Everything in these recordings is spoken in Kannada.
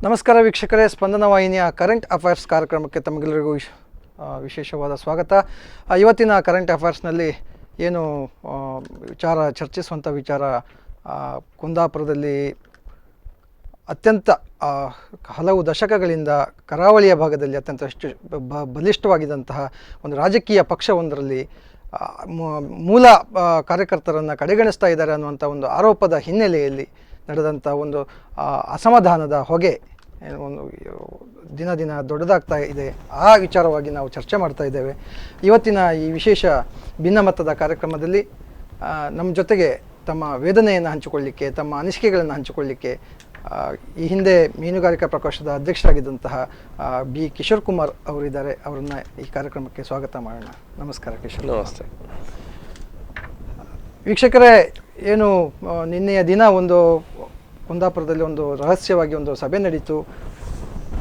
ನಮಸ್ಕಾರ ವೀಕ್ಷಕರೇ, ಸ್ಪಂದನ ವಾಹಿನಿಯ ಕರೆಂಟ್ ಅಫೇರ್ಸ್ ಕಾರ್ಯಕ್ರಮಕ್ಕೆ ತಮಗೆಲ್ಲರಿಗೂ ವಿಶೇಷವಾದ ಸ್ವಾಗತ. ಇವತ್ತಿನ ಕರೆಂಟ್ ಅಫೇರ್ಸ್ನಲ್ಲಿ ಏನು ಚರ್ಚಿಸುವಂಥ ವಿಚಾರ, ಕುಂದಾಪುರದಲ್ಲಿ ಅತ್ಯಂತ ಹಲವು ದಶಕಗಳಿಂದ ಕರಾವಳಿಯ ಭಾಗದಲ್ಲಿ ಅತ್ಯಂತ ಬಲಿಷ್ಠವಾಗಿದ್ದಂತಹ ಒಂದು ರಾಜಕೀಯ ಪಕ್ಷವೊಂದರಲ್ಲಿ ಮೂಲ ಕಾರ್ಯಕರ್ತರನ್ನು ಕಡೆಗಣಿಸ್ತಾ ಇದ್ದಾರೆ ಅನ್ನುವಂಥ ಒಂದು ಆರೋಪದ ಹಿನ್ನೆಲೆಯಲ್ಲಿ ನಡೆದಂಥ ಒಂದು ಅಸಮಾಧಾನದ ಹೊಗೆ ಒಂದು ದಿನ ದಿನ ದೊಡ್ಡದಾಗ್ತಾ ಇದೆ. ಆ ವಿಚಾರವಾಗಿ ನಾವು ಚರ್ಚೆ ಮಾಡ್ತಾ ಇದ್ದೇವೆ. ಇವತ್ತಿನ ಈ ವಿಶೇಷ ಭಿನ್ನಮತದ ಕಾರ್ಯಕ್ರಮದಲ್ಲಿ ನಮ್ಮ ಜೊತೆಗೆ ತಮ್ಮ ವೇದನೆಯನ್ನು ಹಂಚಿಕೊಳ್ಳಿಕ್ಕೆ, ತಮ್ಮ ಅನಿಸಿಕೆಗಳನ್ನು ಹಂಚಿಕೊಳ್ಳಿಕ್ಕೆ ಈ ಹಿಂದೆ ಮೀನುಗಾರಿಕಾ ಪ್ರಕೋಷ್ಠದ ಅಧ್ಯಕ್ಷರಾಗಿದ್ದಂತಹ ಬಿ ಕಿಶೋರ್ ಕುಮಾರ್ ಅವರಿದ್ದಾರೆ. ಅವರನ್ನು ಈ ಕಾರ್ಯಕ್ರಮಕ್ಕೆ ಸ್ವಾಗತ ಮಾಡೋಣ. ನಮಸ್ಕಾರ ಕಿಶೋರ್. ನಮಸ್ತೆ ವೀಕ್ಷಕರೇ, ಏನು ನಿನ್ನೆಯ ದಿನ ಒಂದು ಕುಂದಾಪುರದಲ್ಲಿ ಒಂದು ರಹಸ್ಯವಾಗಿ ಒಂದು ಸಭೆ ನಡೀತು.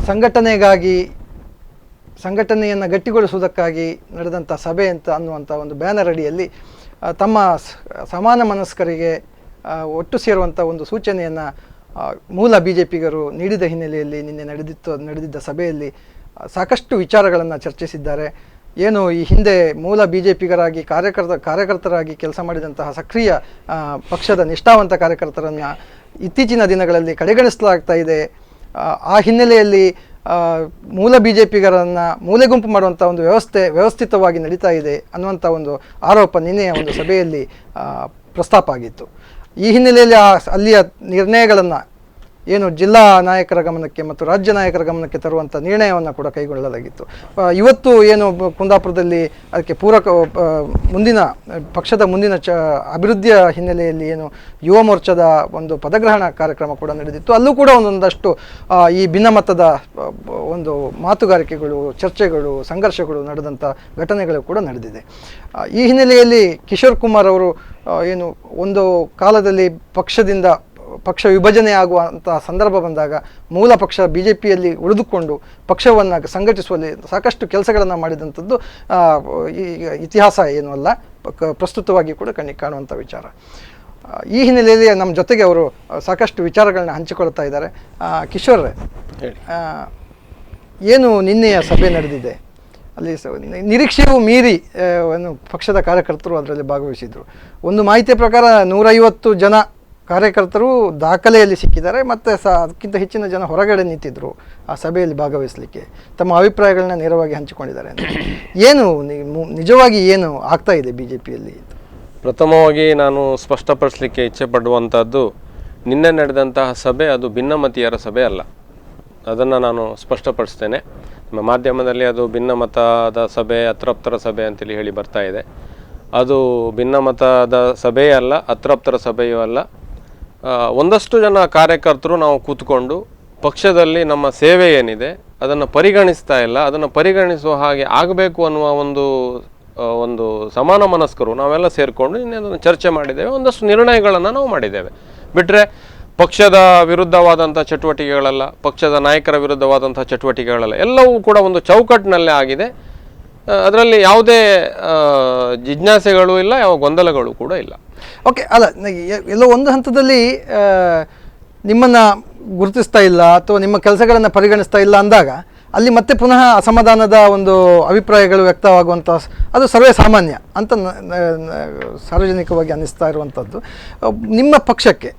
ಸಂಘಟನೆಯನ್ನು ಗಟ್ಟಿಗೊಳಿಸುವುದಕ್ಕಾಗಿ ನಡೆದಂಥ ಸಭೆ ಅಂತ ಅನ್ನುವಂಥ ಒಂದು ಬ್ಯಾನರ್ ಅಡಿಯಲ್ಲಿ ತಮ್ಮ ಸಮಾನ ಮನಸ್ಕರಿಗೆ ಒಟ್ಟು ಸೇರುವಂಥ ಒಂದು ಸೂಚನೆಯನ್ನು ಮೂಲ BJPಗರು ನೀಡಿದ ಹಿನ್ನೆಲೆಯಲ್ಲಿ ನಿನ್ನೆ ನಡೆದಿದ್ದ ಸಭೆಯಲ್ಲಿ ಸಾಕಷ್ಟು ವಿಚಾರಗಳನ್ನು ಚರ್ಚಿಸಿದ್ದಾರೆ. ಏನು ಈ ಹಿಂದೆ ಮೂಲ BJPಗರಾಗಿ ಕಾರ್ಯಕರ್ತರಾಗಿ ಕೆಲಸ ಮಾಡಿದಂತಹ ಸಕ್ರಿಯ ಪಕ್ಷದ ನಿಷ್ಠಾವಂತ ಕಾರ್ಯಕರ್ತರನ್ನು ಇತ್ತೀಚಿನ ದಿನಗಳಲ್ಲಿ ಕಡೆಗಣಿಸಲಾಗ್ತಾ ಇದೆ. ಆ ಹಿನ್ನೆಲೆಯಲ್ಲಿ ಮೂಲ BJPಗರನ್ನು ಮೂಲೆಗುಂಪು ಮಾಡುವಂಥ ಒಂದು ವ್ಯವಸ್ಥಿತವಾಗಿ ನಡೀತಾ ಇದೆ ಅನ್ನುವಂಥ ಒಂದು ಆರೋಪ ನಿನ್ನೆಯ ಒಂದು ಸಭೆಯಲ್ಲಿ ಪ್ರಸ್ತಾಪ ಆಗಿತ್ತು. ಈ ಹಿನ್ನೆಲೆಯಲ್ಲಿ ಅಲ್ಲಿಯ ನಿರ್ಣಯಗಳನ್ನು ಏನು ಜಿಲ್ಲಾ ನಾಯಕರ ಗಮನಕ್ಕೆ ಮತ್ತು ರಾಜ್ಯ ನಾಯಕರ ಗಮನಕ್ಕೆ ತರುವಂಥ ನಿರ್ಣಯವನ್ನು ಕೂಡ ಕೈಗೊಳ್ಳಲಾಗಿತ್ತು. ಇವತ್ತು ಏನು ಕುಂದಾಪುರದಲ್ಲಿ ಅದಕ್ಕೆ ಪಕ್ಷದ ಮುಂದಿನ ಅಭಿವೃದ್ಧಿಯ ಹಿನ್ನೆಲೆಯಲ್ಲಿ ಏನು ಯುವ ಮೋರ್ಚಾದ ಒಂದು ಪದಗ್ರಹಣ ಕಾರ್ಯಕ್ರಮ ಕೂಡ ನಡೆದಿತ್ತು. ಅಲ್ಲೂ ಕೂಡ ಒಂದೊಂದಷ್ಟು ಈ ಭಿನ್ನಮತದ ಒಂದು ಮಾತುಗಾರಿಕೆಗಳು, ಚರ್ಚೆಗಳು, ಸಂಘರ್ಷಗಳು ನಡೆದಂಥ ಘಟನೆಗಳು ಕೂಡ ನಡೆದಿದೆ. ಈ ಹಿನ್ನೆಲೆಯಲ್ಲಿ ಕಿಶೋರ್ ಕುಮಾರ್ ಅವರು ಏನು ಒಂದು ಕಾಲದಲ್ಲಿ ಪಕ್ಷ ವಿಭಜನೆ ಆಗುವಂಥ ಸಂದರ್ಭ ಬಂದಾಗ ಮೂಲ ಪಕ್ಷ BJPಯಲ್ಲಿ ಉಳಿದುಕೊಂಡು ಪಕ್ಷವನ್ನು ಸಂಘಟಿಸುವಲ್ಲಿ ಸಾಕಷ್ಟು ಕೆಲಸಗಳನ್ನು ಮಾಡಿದಂಥದ್ದು ಇತಿಹಾಸ ಏನೂ ಅಲ್ಲ, ಪ್ರಸ್ತುತವಾಗಿ ಕೂಡ ಕಣ್ಣಿಗೆ ಕಾಣುವಂಥ ವಿಚಾರ. ಈ ಹಿನ್ನೆಲೆಯಲ್ಲಿ ನಮ್ಮ ಜೊತೆಗೆ ಅವರು ಸಾಕಷ್ಟು ವಿಚಾರಗಳನ್ನ ಹಂಚಿಕೊಳ್ತಾ ಇದ್ದಾರೆ. ಕಿಶೋರ್, ಏನು ನಿನ್ನೆಯ ಸಭೆ ನಡೆದಿದೆ, ಅಲ್ಲಿ ನಿರೀಕ್ಷೆಯೂ ಮೀರಿ ಪಕ್ಷದ ಕಾರ್ಯಕರ್ತರು ಅದರಲ್ಲಿ ಭಾಗವಹಿಸಿದರು. ಒಂದು ಮಾಹಿತಿಯ ಪ್ರಕಾರ 150 ಜನ ಕಾರ್ಯಕರ್ತರು ದಾಖಲೆಯಲ್ಲಿ ಸಿಕ್ಕಿದ್ದಾರೆ, ಮತ್ತು ಅದಕ್ಕಿಂತ ಹೆಚ್ಚಿನ ಜನ ಹೊರಗಡೆ ನಿಂತಿದ್ದರು ಆ ಸಭೆಯಲ್ಲಿ ಭಾಗವಹಿಸಲಿಕ್ಕೆ. ತಮ್ಮ ಅಭಿಪ್ರಾಯಗಳನ್ನ ನೇರವಾಗಿ ಹಂಚಿಕೊಂಡಿದ್ದಾರೆ. ಏನು ನಿಜವಾಗಿ ಏನು ಆಗ್ತಾ ಇದೆ BJPಯಲ್ಲಿ? ಪ್ರಥಮವಾಗಿ ನಾನು ಸ್ಪಷ್ಟಪಡಿಸಲಿಕ್ಕೆ ಇಚ್ಛೆ ಪಡುವಂಥದ್ದು, ನಿನ್ನೆ ನಡೆದಂತಹ ಸಭೆ ಅದು ಭಿನ್ನಮತೀಯರ ಸಭೆ ಅಲ್ಲ. ಅದನ್ನು ನಾನು ಸ್ಪಷ್ಟಪಡಿಸ್ತೇನೆ. ನಮ್ಮ ಮಾಧ್ಯಮದಲ್ಲಿ ಅದು ಭಿನ್ನಮತದ ಸಭೆ, ಅತೃಪ್ತರ ಸಭೆ ಅಂತೇಳಿ ಹೇಳಿ ಬರ್ತಾ ಇದೆ. ಅದು ಭಿನ್ನಮತದ ಸಭೆಯೇ ಅಲ್ಲ, ಅತೃಪ್ತರ ಸಭೆಯೂ ಅಲ್ಲ. ಒಂದಷ್ಟು ಜನ ಕಾರ್ಯಕರ್ತರು ನಾವು ಕೂತ್ಕೊಂಡು ಪಕ್ಷದಲ್ಲಿ ನಮ್ಮ ಸೇವೆ ಏನಿದೆ ಅದನ್ನು ಪರಿಗಣಿಸ್ತಾ ಇಲ್ಲ, ಅದನ್ನು ಪರಿಗಣಿಸುವ ಹಾಗೆ ಆಗಬೇಕು ಅನ್ನುವ ಒಂದು ಸಮಾನ ಮನಸ್ಕರು ನಾವೆಲ್ಲ ಸೇರಿಕೊಂಡು ನಿನ್ನೆ ಅದನ್ನು ಚರ್ಚೆ ಮಾಡಿದ್ದೇವೆ. ಒಂದಷ್ಟು ನಿರ್ಣಯಗಳನ್ನು ನಾವು ಮಾಡಿದ್ದೇವೆ. ಬಿಟ್ಟರೆ ಪಕ್ಷದ ವಿರುದ್ಧವಾದಂಥ ಚಟುವಟಿಕೆಗಳಲ್ಲ, ಪಕ್ಷದ ನಾಯಕರ ವಿರುದ್ಧವಾದಂಥ ಚಟುವಟಿಕೆಗಳಲ್ಲ, ಎಲ್ಲವೂ ಕೂಡ ಒಂದು ಚೌಕಟ್ಟಿನಲ್ಲೇ ಆಗಿದೆ. ಅದರಲ್ಲಿ ಯಾವುದೇ ಜಿಜ್ಞಾಸೆಗಳು ಇಲ್ಲ, ಯಾವ ಗೊಂದಲಗಳು ಕೂಡ ಇಲ್ಲ. ಓಕೆ, ಅಲ್ಲ, ಎಲ್ಲೋ ಒಂದು ಹಂತದಲ್ಲಿ ನಿಮ್ಮನ್ನು ಗುರುತಿಸ್ತಾ ಇಲ್ಲ ಅಥವಾ ನಿಮ್ಮ ಕೆಲಸಗಳನ್ನು ಪರಿಗಣಿಸ್ತಾ ಇಲ್ಲ ಅಂದಾಗ ಅಲ್ಲಿ ಮತ್ತೆ ಪುನಃ ಅಸಮಾಧಾನದ ಒಂದು ಅಭಿಪ್ರಾಯಗಳು ವ್ಯಕ್ತವಾಗುವಂಥ ಅದು ಸರ್ವೇ ಸಾಮಾನ್ಯ ಅಂತ ಸಾರ್ವಜನಿಕವಾಗಿ ಅನ್ನಿಸ್ತಾ ಇರುವಂಥದ್ದು. ನಿಮ್ಮ ಪಕ್ಷಕ್ಕೆ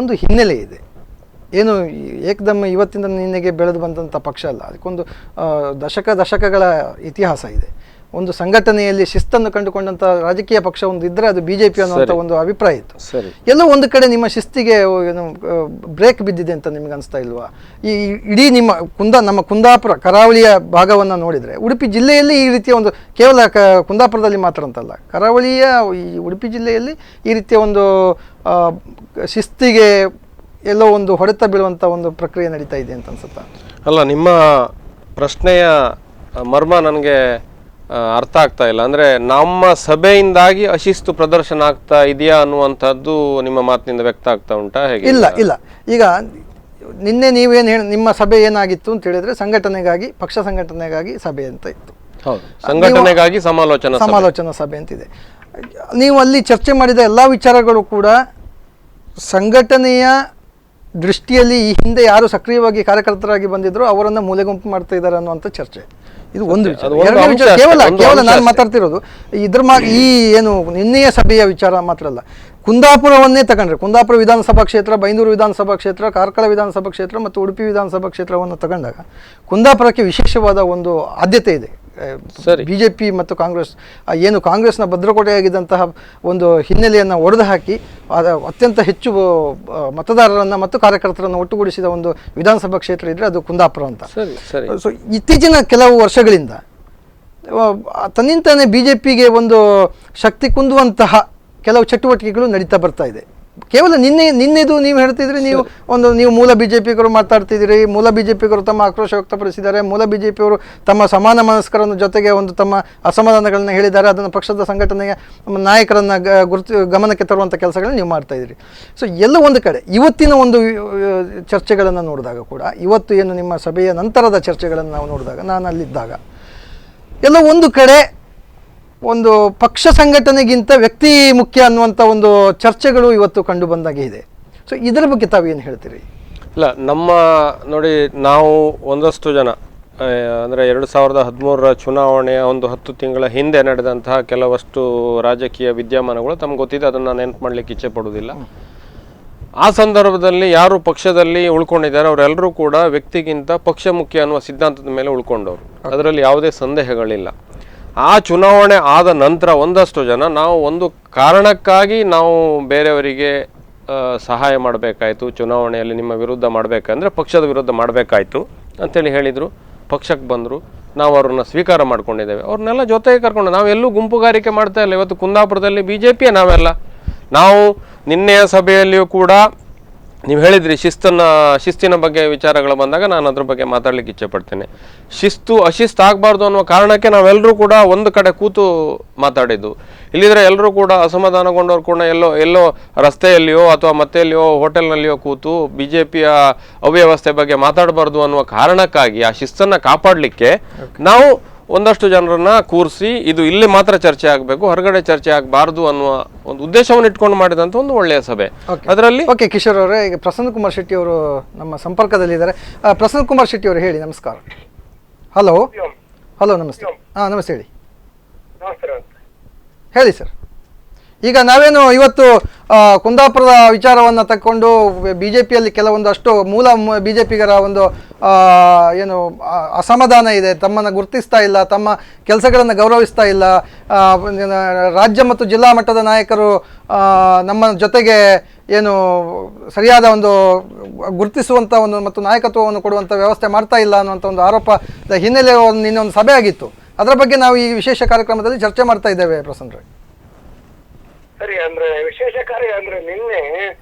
ಒಂದು ಹಿನ್ನೆಲೆ ಇದೆ, ಏನು ಏಕದಮ್ ಇವತ್ತಿಂದ ನಿನ್ನೆಗೆ ಬೆಳೆದು ಬಂದಂಥ ಪಕ್ಷ ಅಲ್ಲ. ಅದಕ್ಕೊಂದು ದಶಕಗಳ ಇತಿಹಾಸ ಇದೆ. ಒಂದು ಸಂಘಟನೆಯಲ್ಲಿ ಶಿಸ್ತನ್ನು ಕಂಡುಕೊಂಡಂಥ ರಾಜಕೀಯ ಪಕ್ಷ ಒಂದು ಇದ್ದರೆ ಅದು BJP ಅನ್ನುವಂಥ ಒಂದು ಅಭಿಪ್ರಾಯ ಇತ್ತು. ಎಲ್ಲೋ ಒಂದು ಕಡೆ ನಿಮ್ಮ ಶಿಸ್ತಿಗೆ ಏನು ಬ್ರೇಕ್ ಬಿದ್ದಿದೆ ಅಂತ ನಿಮ್ಗೆ ಅನಿಸ್ತಾ ಇಲ್ವಾ? ಈ ಇಡೀ ನಮ್ಮ ಕುಂದಾಪುರ ಕರಾವಳಿಯ ಭಾಗವನ್ನು ನೋಡಿದರೆ, ಉಡುಪಿ ಜಿಲ್ಲೆಯಲ್ಲಿ ಈ ರೀತಿಯ ಒಂದು ಕೇವಲ ಕುಂದಾಪುರದಲ್ಲಿ ಮಾತ್ರ ಅಂತಲ್ಲ, ಕರಾವಳಿಯ ಈ ಉಡುಪಿ ಜಿಲ್ಲೆಯಲ್ಲಿ ಈ ರೀತಿಯ ಒಂದು ಶಿಸ್ತಿಗೆ ಎಲ್ಲೋ ಒಂದು ಹೊಡೆತ ಬೀಳುವಂಥ ಒಂದು ಪ್ರಕ್ರಿಯೆ ನಡೀತಾ ಇದೆ ಅಂತ ಅನ್ಸುತ್ತಾ? ಅಲ್ಲ, ನಿಮ್ಮ ಪ್ರಶ್ನೆಯ ಮರ್ಮ ನನಗೆ ಅರ್ಥ ಆಗ್ತಾ ಇಲ್ಲ. ಅಂದರೆ ನಮ್ಮ ಸಭೆಯಿಂದಾಗಿ ಅಶಿಸ್ತು ಪ್ರದರ್ಶನ ಆಗ್ತಾ ಇದೆಯಾ ಅನ್ನುವಂಥದ್ದು ನಿಮ್ಮ ಮಾತಿನಿಂದ ವ್ಯಕ್ತ ಆಗ್ತಾ ಉಂಟಾ, ಹೇಗೆ? ಇಲ್ಲ. ಈಗ ನಿನ್ನೆ ನೀವೇನು ನಿಮ್ಮ ಸಭೆ ಏನಾಗಿತ್ತು ಅಂತ ಹೇಳಿದ್ರೆ, ಪಕ್ಷ ಸಂಘಟನೆಗಾಗಿ ಸಭೆ ಅಂತ ಇತ್ತು. ಹೌದು, ಸಂಘಟನೆಗಾಗಿ ಸಮಾಲೋಚನಾ ಸಭೆ ಅಂತಿದೆ. ನೀವು ಅಲ್ಲಿ ಚರ್ಚೆ ಮಾಡಿದ ಎಲ್ಲ ವಿಚಾರಗಳು ಕೂಡ ಸಂಘಟನೆಯ ದೃಷ್ಟಿಯಲ್ಲಿ ಈ ಹಿಂದೆ ಯಾರು ಸಕ್ರಿಯವಾಗಿ ಕಾರ್ಯಕರ್ತರಾಗಿ ಬಂದಿದ್ರು ಅವರನ್ನು ಮೂಲೆಗುಂಪು ಮಾಡ್ತಾ ಇದ್ದಾರೆ ಅನ್ನುವಂಥ ಚರ್ಚೆ. ಇದು ಒಂದು ವಿಚಾರ. ಎರಡನೇ ವಿಚಾರ ಕೇವಲ ನಾನು ಮಾತಾಡ್ತಿರೋದು ಈ ಏನು ನಿನ್ನೆಯ ಸಭೆಯ ವಿಚಾರ ಮಾತ್ರ ಅಲ್ಲ, ಕುಂದಾಪುರವನ್ನೇ ತಗೊಂಡ್ರೆ ಕುಂದಾಪುರ ವಿಧಾನಸಭಾ ಕ್ಷೇತ್ರ, ಬೈಂದೂರು ವಿಧಾನಸಭಾ ಕ್ಷೇತ್ರ, ಕಾರ್ಕಳ ವಿಧಾನಸಭಾ ಕ್ಷೇತ್ರ ಮತ್ತು ಉಡುಪಿ ವಿಧಾನಸಭಾ ಕ್ಷೇತ್ರವನ್ನು ತಗೊಂಡಾಗ ಕುಂದಾಪುರಕ್ಕೆ ವಿಶೇಷವಾದ ಒಂದು ಆದ್ಯತೆ ಇದೆ. BJP ಮತ್ತು ಕಾಂಗ್ರೆಸ್ ಏನು ಕಾಂಗ್ರೆಸ್ನ ಭದ್ರಕೋಟೆಯಾಗಿದ್ದಂತಹ ಒಂದು ಹಿನ್ನೆಲೆಯನ್ನು ಒಡೆದು ಹಾಕಿ ಅತ್ಯಂತ ಹೆಚ್ಚು ಮತದಾರರನ್ನು ಮತ್ತು ಕಾರ್ಯಕರ್ತರನ್ನು ಒಟ್ಟುಗೂಡಿಸಿದ ಒಂದು ವಿಧಾನಸಭಾ ಕ್ಷೇತ್ರ ಇದ್ದರೆ ಅದು ಕುಂದಾಪುರ ಅಂತ. ಸೊ ಇತ್ತೀಚಿನ ಕೆಲವು ವರ್ಷಗಳಿಂದ ತನ್ನಿಂತಾನೇ BJPಗೆ ಒಂದು ಶಕ್ತಿ ಕುಂದುವಂತಹ ಕೆಲವು ಚಟುವಟಿಕೆಗಳು ನಡೀತಾ ಬರ್ತಾ ಇದೆ. ಕೇವಲ ನಿನ್ನೆದು ನೀವು ಹೇಳ್ತಿದ್ರಿ, ನೀವು ಮೂಲ BJPಗರು ಮಾತಾಡ್ತಿದ್ದೀರಿ, ಮೂಲ BJPಗರು ತಮ್ಮ ಆಕ್ರೋಶ ವ್ಯಕ್ತಪಡಿಸಿದ್ದಾರೆ, ಮೂಲ BJPಯವರು ತಮ್ಮ ಸಮಾನ ಮನಸ್ಕರನ್ನು ಜೊತೆಗೆ ಒಂದು ತಮ್ಮ ಅಸಮಾಧಾನಗಳನ್ನ ಹೇಳಿದ್ದಾರೆ, ಅದನ್ನು ಪಕ್ಷದ ಸಂಘಟನೆಯ ನಾಯಕರನ್ನು ಗಮನಕ್ಕೆ ತರುವಂಥ ಕೆಲಸಗಳನ್ನ ನೀವು ಮಾಡ್ತಾ ಇದ್ದೀರಿ. ಸೊ ಎಲ್ಲ ಒಂದು ಕಡೆ ಇವತ್ತಿನ ಒಂದು ಚರ್ಚೆಗಳನ್ನು ನೋಡಿದಾಗ ಕೂಡ, ಇವತ್ತು ಏನು ನಿಮ್ಮ ಸಭೆಯ ನಂತರದ ಚರ್ಚೆಗಳನ್ನು ನಾವು ನೋಡಿದಾಗ, ನಾನು ಅಲ್ಲಿದ್ದಾಗ ಎಲ್ಲ ಒಂದು ಕಡೆ ಒಂದು ಪಕ್ಷ ಸಂಘಟನೆಗಿಂತ ವ್ಯಕ್ತಿ ಮುಖ್ಯ ಅನ್ನುವಂಥ ಒಂದು ಚರ್ಚೆಗಳು ಇವತ್ತು ಕಂಡು ಬಂದಾಗೆ ಇದೆ. ಸೊ ಇದರ ಬಗ್ಗೆ ತಾವೇನು ಹೇಳ್ತೀರಿ? ಇಲ್ಲ, ನೋಡಿ, ನಾವು ಒಂದಷ್ಟು ಜನ ಅಂದರೆ 2013 ಚುನಾವಣೆಯ ಒಂದು 10 ತಿಂಗಳ ಹಿಂದೆ ನಡೆದಂತಹ ಕೆಲವಷ್ಟು ರಾಜಕೀಯ ವಿದ್ಯಮಾನಗಳು ತಮ್ಗೆ ಗೊತ್ತಿದೆ, ಅದನ್ನು ನೆನಪು ಮಾಡಲಿಕ್ಕೆ ಇಚ್ಛೆ ಪಡುವುದಿಲ್ಲ. ಆ ಸಂದರ್ಭದಲ್ಲಿ ಯಾರು ಪಕ್ಷದಲ್ಲಿ ಉಳ್ಕೊಂಡಿದ್ದಾರೆ ಅವರೆಲ್ಲರೂ ಕೂಡ ವ್ಯಕ್ತಿಗಿಂತ ಪಕ್ಷ ಮುಖ್ಯ ಅನ್ನುವ ಸಿದ್ಧಾಂತದ ಮೇಲೆ ಉಳ್ಕೊಂಡವರು, ಅದರಲ್ಲಿ ಯಾವುದೇ ಸಂದೇಹಗಳಿಲ್ಲ. ಆ ಚುನಾವಣೆ ಆದ ನಂತರ ಒಂದಷ್ಟು ಜನ ನಾವು ಒಂದು ಕಾರಣಕ್ಕಾಗಿ ನಾವು ಬೇರೆಯವರಿಗೆ ಸಹಾಯ ಮಾಡಬೇಕಾಯಿತು, ಚುನಾವಣೆಯಲ್ಲಿ ನಿಮ್ಮ ವಿರುದ್ಧ ಮಾಡಬೇಕಂದ್ರೆ ಪಕ್ಷದ ವಿರುದ್ಧ ಮಾಡಬೇಕಾಯ್ತು ಅಂತೇಳಿ ಹೇಳಿದರು. ಪಕ್ಷಕ್ಕೆ ಬಂದರು, ನಾವು ಅವ್ರನ್ನ ಸ್ವೀಕಾರ ಮಾಡ್ಕೊಂಡಿದ್ದೇವೆ. ಅವ್ರನ್ನೆಲ್ಲ ಜೊತೆಗೆ ಕರ್ಕೊಂಡು ನಾವೆಲ್ಲೂ ಗುಂಪುಗಾರಿಕೆ ಮಾಡ್ತಾ ಇಲ್ಲ. ಇವತ್ತು ಕುಂದಾಪುರದಲ್ಲಿ BJP ನಾವು ನಿನ್ನೆಯ ಸಭೆಯಲ್ಲಿಯೂ ಕೂಡ ನೀವು ಹೇಳಿದ್ರಿ ಶಿಸ್ತಿನ ಬಗ್ಗೆ ವಿಚಾರಗಳು ಬಂದಾಗ ನಾನು ಅದ್ರ ಬಗ್ಗೆ ಮಾತಾಡ್ಲಿಕ್ಕೆ ಇಚ್ಛೆ ಪಡ್ತೇನೆ. ಅಶಿಸ್ತು ಆಗಬಾರ್ದು ಅನ್ನುವ ಕಾರಣಕ್ಕೆ ನಾವೆಲ್ಲರೂ ಕೂಡ ಒಂದು ಕಡೆ ಕೂತು ಮಾತಾಡಿದ್ದು. ಇಲ್ಲಿದ್ರೆ ಎಲ್ಲರೂ ಕೂಡ ಅಸಮಾಧಾನಗೊಂಡವ್ರು ಕೂಡ ಎಲ್ಲೋ ರಸ್ತೆಯಲ್ಲಿಯೋ ಅಥವಾ ಮತ್ತೆಲ್ಲಿಯೋ ಹೋಟೆಲ್ನಲ್ಲಿಯೋ ಕೂತು BJPಯ ಅವ್ಯವಸ್ಥೆ ಬಗ್ಗೆ ಮಾತಾಡಬಾರ್ದು ಅನ್ನುವ ಕಾರಣಕ್ಕಾಗಿ ಆ ಶಿಸ್ತನ್ನು ಕಾಪಾಡಲಿಕ್ಕೆ ನಾವು ಒಂದಷ್ಟು ಜನರನ್ನ ಕೂರಿಸಿ ಇದು ಇಲ್ಲಿ ಮಾತ್ರ ಚರ್ಚೆ ಆಗಬೇಕು, ಹೊರಗಡೆ ಚರ್ಚೆ ಆಗಬಾರ್ದು ಅನ್ನುವ ಒಂದು ಉದ್ದೇಶವನ್ನು ಇಟ್ಕೊಂಡು ಮಾಡಿದಂಥ ಒಂದು ಒಳ್ಳೆಯ ಸಭೆ. ಅದರಲ್ಲಿ ಕಿಶೋರ್ ಅವರೇ, ಈಗ ಪ್ರಸನ್ನ ಕುಮಾರ್ ಶೆಟ್ಟಿ ಅವರು ನಮ್ಮ ಸಂಪರ್ಕದಲ್ಲಿದ್ದಾರೆ. ಪ್ರಸನ್ನ ಕುಮಾರ್ ಶೆಟ್ಟಿ ಅವರು ಹೇಳಿ. ನಮಸ್ಕಾರ. ಹಲೋ ನಮಸ್ತೆ. ನಮಸ್ತೆ, ಹೇಳಿ ಸರ್. ಈಗ ನಾವೇನು ಇವತ್ತು ಕುಂದಾಪುರದ ವಿಚಾರವನ್ನು ತಕ್ಕೊಂಡು BJPಯಲ್ಲಿ ಕೆಲವೊಂದಷ್ಟು ಮೂಲ BJPಗರ ಒಂದು ಏನು ಅಸಮಾಧಾನ ಇದೆ, ತಮ್ಮನ್ನು ಗುರುತಿಸ್ತಾ ಇಲ್ಲ, ತಮ್ಮ ಕೆಲಸಗಳನ್ನು ಗೌರವಿಸ್ತಾ ಇಲ್ಲ, ರಾಜ್ಯ ಮತ್ತು ಜಿಲ್ಲಾ ಮಟ್ಟದ ನಾಯಕರು ನಮ್ಮ ಜೊತೆಗೆ ಏನು ಸರಿಯಾದ ಒಂದು ಗುರುತಿಸುವಂಥ ಒಂದು ಮತ್ತು ನಾಯಕತ್ವವನ್ನು ಕೊಡುವಂಥ ವ್ಯವಸ್ಥೆ ಮಾಡ್ತಾ ಇಲ್ಲ ಅನ್ನುವಂಥ ಒಂದು ಆರೋಪದ ಹಿನ್ನೆಲೆ ಇನ್ನೊಂದು ಸಭೆ ಆಗಿತ್ತು. ಅದರ ಬಗ್ಗೆ ನಾವು ಈ ವಿಶೇಷ ಕಾರ್ಯಕ್ರಮದಲ್ಲಿ ಚರ್ಚೆ ಮಾಡ್ತಾ ಇದ್ದೇವೆ. ಪ್ರಸನ್ನ ಸರಿ, ಅಂದ್ರೆ ವಿಶೇಷ ಕಾರ್ಯ ಅಂದ್ರೆ ನಿನ್ನೆ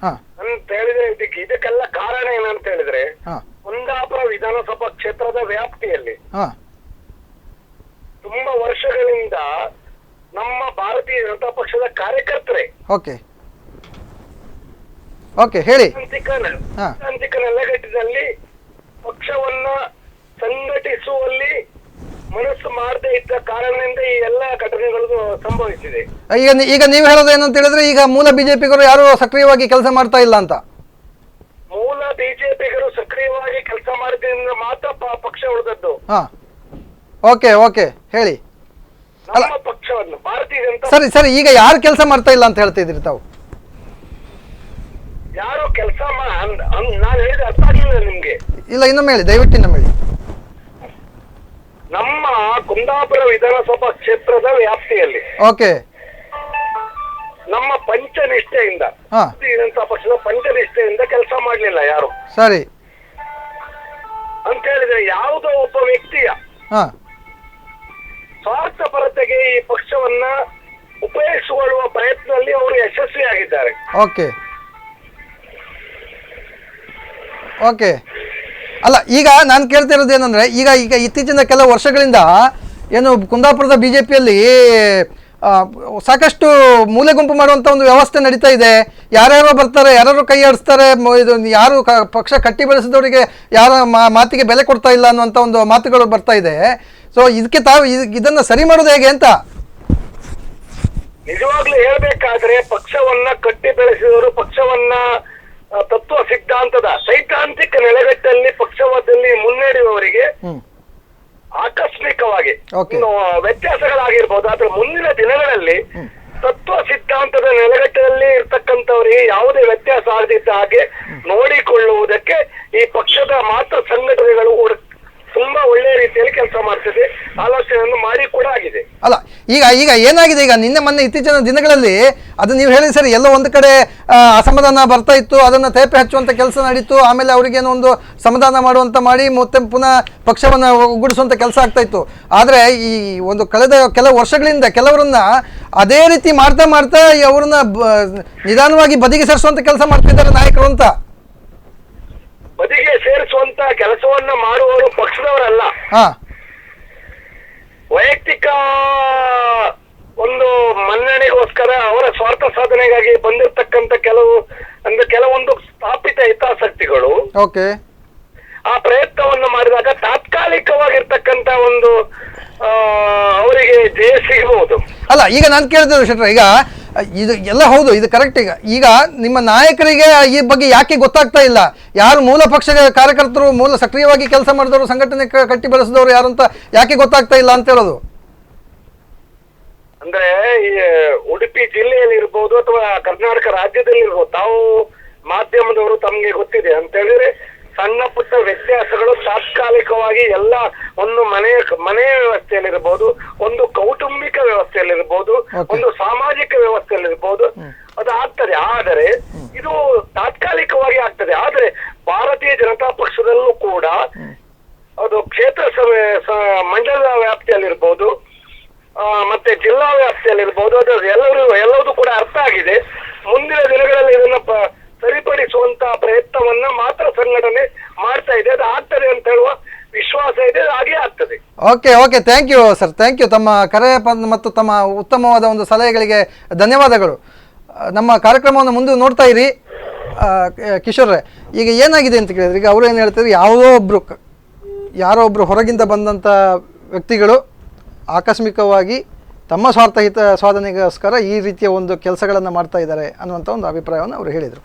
ಅಂತ ಹೇಳಿದ್ರೆ ಇದಕ್ಕೆಲ್ಲ ಕಾರಣ ಏನಂತ ಹೇಳಿದ್ರೆ, ಕುಂದಾಪುರ ವಿಧಾನಸಭಾ ಕ್ಷೇತ್ರದ ವ್ಯಾಪ್ತಿಯಲ್ಲಿ ತುಂಬಾ ವರ್ಷಗಳಿಂದ ನಮ್ಮ ಭಾರತೀಯ ಜನತಾ ಪಕ್ಷದ ಕಾರ್ಯಕರ್ತರೇ ಹೇಳಿ ನೆಲೆಗಟ್ಟಿನಲ್ಲಿ ಪಕ್ಷವನ್ನ ಸಂಘಟಿಸುವಲ್ಲಿ ಮನಸ್ಸು ಮಾಡದೇ ಇದ್ದ ಕಾರಣದಿಂದ ಈ ಎಲ್ಲ ಘಟನೆಗಳು ಸಂಭವಿಸಿದೆ. ಈಗ ನೀವು ಹೇಳೋದು ಏನಂತ ಹೇಳಿದ್ರೆ, ಈಗ ಮೂಲ BJPಗರು ಯಾರು ಸಕ್ರಿಯವಾಗಿ ಕೆಲಸ ಮಾಡ್ತಾ ಇಲ್ಲ ಅಂತ. ಮೂಲ BJPಗರು ಸಕ್ರಿಯವಾಗಿ ಕೆಲಸ ಮಾಡಿದ್ರಿಂದ ಮಾತ್ರ ಪಕ್ಷ ಉಳಿದದ್ದು. ಓಕೆ ಹೇಳಿ. ನಮ್ಮ ಪಕ್ಷವನ್ನು ಭಾರತೀಯ ಜನತಾ ಸರಿ, ಈಗ ಯಾರು ಕೆಲಸ ಮಾಡ್ತಾ ಇಲ್ಲ ಅಂತ ಹೇಳ್ತಿದ್ರಿ ತಾವು? ಯಾರು ಕೆಲಸ ನಾನು ಹೇಳಿದ ಅರ್ಥ ಆಗಲಿಲ್ಲ ನಿಮ್ಗೆ? ಇಲ್ಲ, ಇನ್ನೊಮ್ಮೆ ಹೇಳಿ, ದಯವಿಟ್ಟು ಇನ್ನೊಮ್ಮೆ ಹೇಳಿ. ನಮ್ಮ ಕುಂದಾಪುರ ವಿಧಾನಸಭಾ ಕ್ಷೇತ್ರದ ವ್ಯಾಪ್ತಿಯಲ್ಲಿ ನಮ್ಮ ಪಂಚನಿಷ್ಠೆಯಿಂದ ವಿಧಾನಸಭಾ ಪಕ್ಷದ ಪಂಚನಿಷ್ಠೆಯಿಂದ ಕೆಲಸ ಮಾಡಲಿಲ್ಲ ಯಾರು. ಸರಿ ಅಂತ ಹೇಳಿದ್ರೆ ಯಾವುದೋ ಒಬ್ಬ ವ್ಯಕ್ತಿಯ ಸ್ವಾರ್ಥಪರತೆಗೆ ಈ ಪಕ್ಷವನ್ನ ಉಪಯೋಗಿಸಿಕೊಳ್ಳುವ ಪ್ರಯತ್ನದಲ್ಲಿ ಅವರು ಯಶಸ್ವಿಯಾಗಿದ್ದಾರೆ. ಓಕೆ ಅಲ್ಲ, ಈಗ ನಾನು ಕೇಳ್ತಿರೋದು ಏನಂದ್ರೆ, ಈಗ ಇತ್ತೀಚಿನ ಕೆಲವು ವರ್ಷಗಳಿಂದ ಏನು ಕುಂದಾಪುರದ BJPಯಲ್ಲಿ ಸಾಕಷ್ಟು ಮೂಲೆ ಗುಂಪು ಮಾಡುವಂಥ ಒಂದು ವ್ಯವಸ್ಥೆ ನಡೀತಾ ಇದೆ. ಯಾರ್ಯಾರೋ ಬರ್ತಾರೆ, ಯಾರು ಕೈ ಆಡಿಸ್ತಾರೆ, ಇದು ಯಾರು ಪಕ್ಷ ಕಟ್ಟಿ ಬೆಳೆಸಿದವರಿಗೆ ಯಾರ ಮಾತಿಗೆ ಬೆಲೆ ಕೊಡ್ತಾ ಇಲ್ಲ ಅನ್ನುವಂಥ ಒಂದು ಮಾತುಗಳು ಬರ್ತಾ ಇದೆ. ಸೊ ಇದಕ್ಕೆ ತಾವು ಇದನ್ನ ಸರಿ ಮಾಡೋದು ಹೇಗೆ ಅಂತ? ನಿಜವಾಗ್ಲೂ ಹೇಳ್ಬೇಕಾದ್ರೆ ಪಕ್ಷವನ್ನ ಕಟ್ಟಿ ಬೆಳೆಸಿದವರು, ಪಕ್ಷವನ್ನ ತತ್ವ ಸಿದ್ಧಾಂತದ ಸೈದ್ಧಾಂತಿಕ ನೆಲೆಗಟ್ಟಲ್ಲಿ ಪಕ್ಷವಾದಲ್ಲಿ ಮುನ್ನಡೆಯುವವರಿಗೆ ಆಕಸ್ಮಿಕವಾಗಿ ವ್ಯತ್ಯಾಸಗಳಾಗಿರ್ಬೋದು, ಆದ್ರೆ ಮುಂದಿನ ದಿನಗಳಲ್ಲಿ ತತ್ವ ಸಿದ್ಧಾಂತದ ನೆಲೆಗಟ್ಟದಲ್ಲಿ ಇರ್ತಕ್ಕಂಥವರಿಗೆ ಯಾವುದೇ ವ್ಯತ್ಯಾಸ ಆಗದಿದ್ದ ಹಾಗೆ ನೋಡಿಕೊಳ್ಳುವುದಕ್ಕೆ ಈ ಪಕ್ಷದ ಮಾತ್ರ ಸಂಘಟನೆಗಳು ತುಂಬಾ ಒಳ್ಳೆಯ ರೀತಿಯಲ್ಲಿ ಕೆಲಸ ಮಾಡ್ತಿದೆ, ಆಲೋಚನೆಯನ್ನು ಮಾಡಿ ಕೂಡ ಆಗಿದೆ. ಅಲ್ಲ ಈಗ ಏನಾಗಿದೆ, ಈಗ ನಿನ್ನೆ ಮೊನ್ನೆ ಇತ್ತೀಚಿನ ದಿನಗಳಲ್ಲಿ ಅದು ನೀವು ಹೇಳಿ ಸರಿ, ಎಲ್ಲೋ ಒಂದು ಕಡೆ ಅಸಮಾಧಾನ ಬರ್ತಾ ಇತ್ತು, ಅದನ್ನು ತೇಪೆ ಹಚ್ಚುವಂಥ ಕೆಲಸ ನಡೀತು, ಆಮೇಲೆ ಅವರಿಗೇನೋ ಒಂದು ಸಮಾಧಾನ ಮಾಡುವಂತ ಮಾಡಿ ಮತ್ತೆ ಪುನಃ ಪಕ್ಷವನ್ನು ಒಗ್ಗೂಡಿಸುವಂಥ ಕೆಲಸ ಆಗ್ತಾ ಇತ್ತು. ಆದರೆ ಈ ಒಂದು ಕಳೆದ ಕೆಲವು ವರ್ಷಗಳಿಂದ ಕೆಲವರನ್ನ ಅದೇ ರೀತಿ ಮಾಡ್ತಾ ಅವ್ರನ್ನ ನಿಧಾನವಾಗಿ ಬದಿಗೆ ಸರಿಸುವಂಥ ಕೆಲಸ ಮಾಡ್ತಿದ್ದಾರೆ ನಾಯಕರು ಅಂತ. ಬದಿಗೆ ಸೇರಿಸುವಂತ ಕೆಲಸವನ್ನ ಮಾಡುವವರು ಪಕ್ಷದವರಲ್ಲ, ವೈಯಕ್ತಿಕ ಒಂದು ಮನ್ನಣೆಗೋಸ್ಕರ ಅವರ ಸ್ವಾರ್ಥ ಸಾಧನೆಗಾಗಿ ಬಂದಿರತಕ್ಕಂತ ಕೆಲವೊಂದು ಸ್ಥಾಪಿತ ಹಿತಾಸಕ್ತಿಗಳು ಆ ಪ್ರಯತ್ನವನ್ನು ಮಾಡಿದಾಗ ತಾತ್ಕಾಲಿಕವಾಗಿರ್ತಕ್ಕಂತ ಒಂದು ಅವರಿಗೆ ಜಯ ಸಿಗಬಹುದು. ಅಲ್ಲ ಈಗ ನಾನು ಕೇಳಿದ್ರು ಶೆಟ್ರ, ಈಗ ಇದು ಎಲ್ಲ ಹೌದು, ಇದು ಕರೆಕ್ಟ್. ಈಗ ನಿಮ್ಮ ನಾಯಕರಿಗೆ ಈ ಬಗ್ಗೆ ಯಾಕೆ ಗೊತ್ತಾಗ್ತಾ ಇಲ್ಲ? ಯಾರು ಮೂಲ ಪಕ್ಷದ ಕಾರ್ಯಕರ್ತರು, ಮೂಲ ಸಕ್ರಿಯವಾಗಿ ಕೆಲಸ ಮಾಡಿದವರು, ಸಂಘಟನೆ ಕಟ್ಟಿ ಬೆಳೆಸಿದವರು ಯಾರು ಅಂತ ಯಾಕೆ ಗೊತ್ತಾಗ್ತಾ ಇಲ್ಲ ಅಂತ ಹೇಳೋದು? ಅಂದ್ರೆ ಈ ಉಡುಪಿ ಜಿಲ್ಲೆಯಲ್ಲಿ ಇರ್ಬೋದು ಅಥವಾ ಕರ್ನಾಟಕ ರಾಜ್ಯದಲ್ಲಿ ಇರ್ಬೋದು, ತಾವು ಮಾಧ್ಯಮದವರು ತಮ್ಗೆ ಗೊತ್ತಿದೆ ಅಂತ ಹೇಳಿದ್ರೆ ಸಣ್ಣ ಪುಟ್ಟ ವ್ಯತ್ಯಾಸಗಳು ತಾತ್ಕಾಲಿಕವಾಗಿ ಎಲ್ಲ ಒಂದು ಮನೆಯ ವ್ಯವಸ್ಥೆಯಲ್ಲಿರ್ಬೋದು, ಒಂದು ಕೌಟುಂಬಿಕ ವ್ಯವಸ್ಥೆಯಲ್ಲಿರ್ಬೋದು, ಒಂದು ಸಾಮಾಜಿಕ ವ್ಯವಸ್ಥೆಯಲ್ಲಿರ್ಬೋದು, ಅದು ಆಗ್ತದೆ. ಆದರೆ ಇದು ತಾತ್ಕಾಲಿಕವಾಗಿ ಆಗ್ತದೆ. ಆದ್ರೆ ಭಾರತೀಯ ಜನತಾ ಪಕ್ಷದಲ್ಲೂ ಕೂಡ ಅದು ಕ್ಷೇತ್ರ ಮಂಡಲದ ವ್ಯಾಪ್ತಿಯಲ್ಲಿರ್ಬೋದು, ಮತ್ತೆ ಜಿಲ್ಲಾ ವ್ಯಾಪ್ತಿಯಲ್ಲಿರ್ಬೋದು, ಅದು ಎಲ್ಲವೂ ಕೂಡ ಅರ್ಥ ಆಗಿದೆ. ಮುಂದಿನ ದಿನಗಳಲ್ಲಿ ಇದನ್ನ ಸರಿಪಡಿಸುವಂತ ಪ್ರಯತ್ನವನ್ನ ಮಾತ್ರ ಸಂಘಟನೆ ಮಾಡ್ತಾ ಇದೆ. ಅದು ಆಗ್ತದೆ ಅಂತ ಹೇಳುವ ವಿಶ್ವಾಸ ಇದೆ, ಹಾಗೆ ಆಗ್ತದೆ. Okay, thank you sir, thank you. ತಮ್ಮ ಕರೆ ಮತ್ತು ತಮ್ಮ ಉತ್ತಮವಾದ ಒಂದು ಸಲಹೆಗಳಿಗೆ ಧನ್ಯವಾದಗಳು. ನಮ್ಮ ಕಾರ್ಯಕ್ರಮವನ್ನು ಮುಂದೆ ನೋಡ್ತಾ ಇರಿ. ಕಿಶೋರ್ರೆ, ಈಗ ಏನಾಗಿದೆ ಅಂತ ಕೇಳಿದ್ರೆ, ಈಗ ಅವರು ಏನು ಹೇಳ್ತಾರೆ, ಯಾರೋ ಒಬ್ರು ಹೊರಗಿಂದ ಬಂದಂಥ ವ್ಯಕ್ತಿಗಳು ಆಕಸ್ಮಿಕವಾಗಿ ತಮ್ಮ ಸ್ವಾರ್ಥ ಹಿತ ಸಾಧನೆಗೋಸ್ಕರ ಈ ರೀತಿಯ ಒಂದು ಕೆಲಸಗಳನ್ನು ಮಾಡ್ತಾ ಇದ್ದಾರೆ ಅನ್ನುವಂಥ ಒಂದು ಅಭಿಪ್ರಾಯವನ್ನು ಅವರು ಹೇಳಿದರು.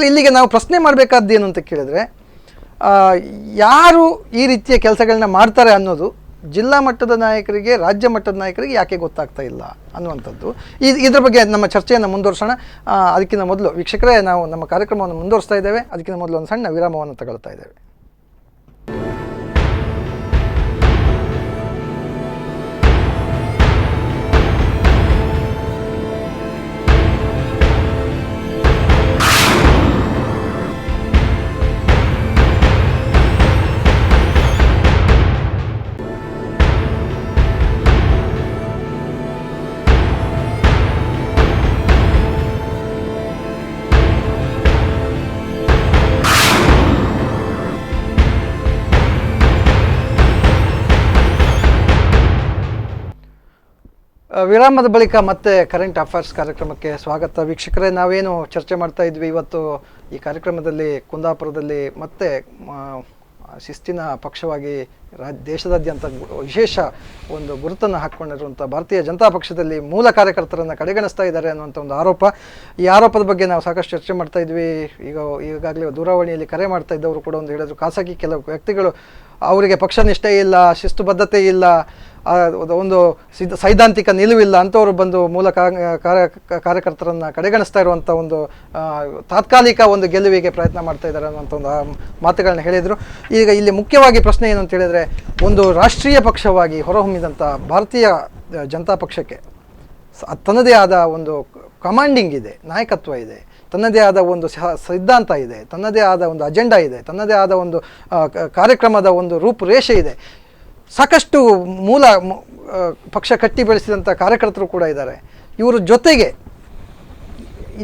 ಇಲ್ಲಿಗೆ ನಾವು ಪ್ರಶ್ನೆ ಮಾಡಬೇಕಾದ್ದು ಏನು ಅಂತ ಕೇಳಿದರೆ, ಯಾರು ಈ ರೀತಿಯ ಕೆಲಸಗಳನ್ನ ಮಾಡ್ತಾರೆ ಅನ್ನೋದು ಜಿಲ್ಲಾ ಮಟ್ಟದ ನಾಯಕರಿಗೆ, ರಾಜ್ಯ ಮಟ್ಟದ ನಾಯಕರಿಗೆ ಯಾಕೆ ಗೊತ್ತಾಗ್ತಾ ಇಲ್ಲ ಅನ್ನುವಂಥದ್ದು. ಇದ್ರ ಬಗ್ಗೆ ನಮ್ಮ ಚರ್ಚೆಯನ್ನು ಮುಂದುವರ್ಸೋಣ. ಅದಕ್ಕಿಂತ ಮೊದಲು ವೀಕ್ಷಕರೇ, ನಾವು ನಮ್ಮ ಕಾರ್ಯಕ್ರಮವನ್ನು ಮುಂದುವರಿಸ್ತಾ ಇದ್ದೇವೆ. ಅದಕ್ಕಿಂತ ಮೊದಲು ಒಂದು ಸಣ್ಣ ವಿರಾಮವನ್ನು ತಗೊಳ್ತಾ ಇದ್ದೇವೆ. ವಿರಾಮದ ಬಳಿಕ ಮತ್ತೆ ಕರೆಂಟ್ ಅಫೇರ್ಸ್ ಕಾರ್ಯಕ್ರಮಕ್ಕೆ ಸ್ವಾಗತ. ವೀಕ್ಷಕರೇ, ನಾವೇನು ಚರ್ಚೆ ಮಾಡ್ತಾ ಇದ್ವಿ ಇವತ್ತು ಈ ಕಾರ್ಯಕ್ರಮದಲ್ಲಿ, ಕುಂದಾಪುರದಲ್ಲಿ ಮತ್ತೆ ಶಿಸ್ತಿನ ಪಕ್ಷವಾಗಿ ದೇಶದಾದ್ಯಂತ ವಿಶೇಷ ಒಂದು ಗುರುತನ್ನು ಹಾಕ್ಕೊಂಡಿರುವಂಥ ಭಾರತೀಯ ಜನತಾ ಪಕ್ಷದಲ್ಲಿ ಮೂಲ ಕಾರ್ಯಕರ್ತರನ್ನು ಕಡೆಗಣಿಸ್ತಾ ಇದ್ದಾರೆ ಅನ್ನುವಂಥ ಒಂದು ಆರೋಪ. ಈ ಆರೋಪದ ಬಗ್ಗೆ ನಾವು ಸಾಕಷ್ಟು ಚರ್ಚೆ ಮಾಡ್ತಾ ಇದ್ವಿ. ಈಗಾಗಲೇ ದೂರವಾಣಿಯಲ್ಲಿ ಕರೆ ಮಾಡ್ತಾ ಇದ್ದವರು ಕೂಡ ಒಂದು ಹೇಳಿದ್ರು, ಖಾಸಗಿ ಕೆಲವು ವ್ಯಕ್ತಿಗಳು ಅವರಿಗೆ ಪಕ್ಷ ನಿಷ್ಠೆ ಇಲ್ಲ, ಶಿಸ್ತುಬದ್ಧತೆ ಇಲ್ಲ, ಒಂದು ಸೈದ್ಧಾಂತಿಕ ನಿಲುವಿಲ್ಲ ಅಂಥವ್ರು ಬಂದು ಮೂಲ ಕಾರ್ಯಕರ್ತರನ್ನು ಕಡೆಗಣಿಸ್ತಾ ಇರುವಂಥ ಒಂದು ತಾತ್ಕಾಲಿಕ ಒಂದು ಗೆಲುವಿಗೆ ಪ್ರಯತ್ನ ಮಾಡ್ತಾ ಇದ್ದಾರೆ ಅನ್ನೋಂಥ ಒಂದು ಮಾತುಗಳನ್ನ ಹೇಳಿದರು. ಈಗ ಇಲ್ಲಿ ಮುಖ್ಯವಾಗಿ ಪ್ರಶ್ನೆ ಏನು ಅಂತ ಹೇಳಿದರೆ, ಒಂದು ರಾಷ್ಟ್ರೀಯ ಪಕ್ಷವಾಗಿ ಹೊರಹೊಮ್ಮಿದಂಥ ಭಾರತೀಯ ಜನತಾ ಪಕ್ಷಕ್ಕೆ ತನ್ನದೇ ಆದ ಒಂದು ಕಮಾಂಡಿಂಗ್ ಇದೆ, ನಾಯಕತ್ವ ಇದೆ, ತನ್ನದೇ ಆದ ಒಂದು ಸಿದ್ಧಾಂತ ಇದೆ, ತನ್ನದೇ ಆದ ಒಂದು ಅಜೆಂಡಾ ಇದೆ, ತನ್ನದೇ ಆದ ಒಂದು ಕಾರ್ಯಕ್ರಮದ ಒಂದು ರೂಪುರೇಷೆ ಇದೆ. ಸಾಕಷ್ಟು ಮೂಲ ಪಕ್ಷ ಕಟ್ಟಿ ಬೆಳೆಸಿದಂಥ ಕಾರ್ಯಕರ್ತರು ಕೂಡ ಇದ್ದಾರೆ. ಇವರು ಜೊತೆಗೆ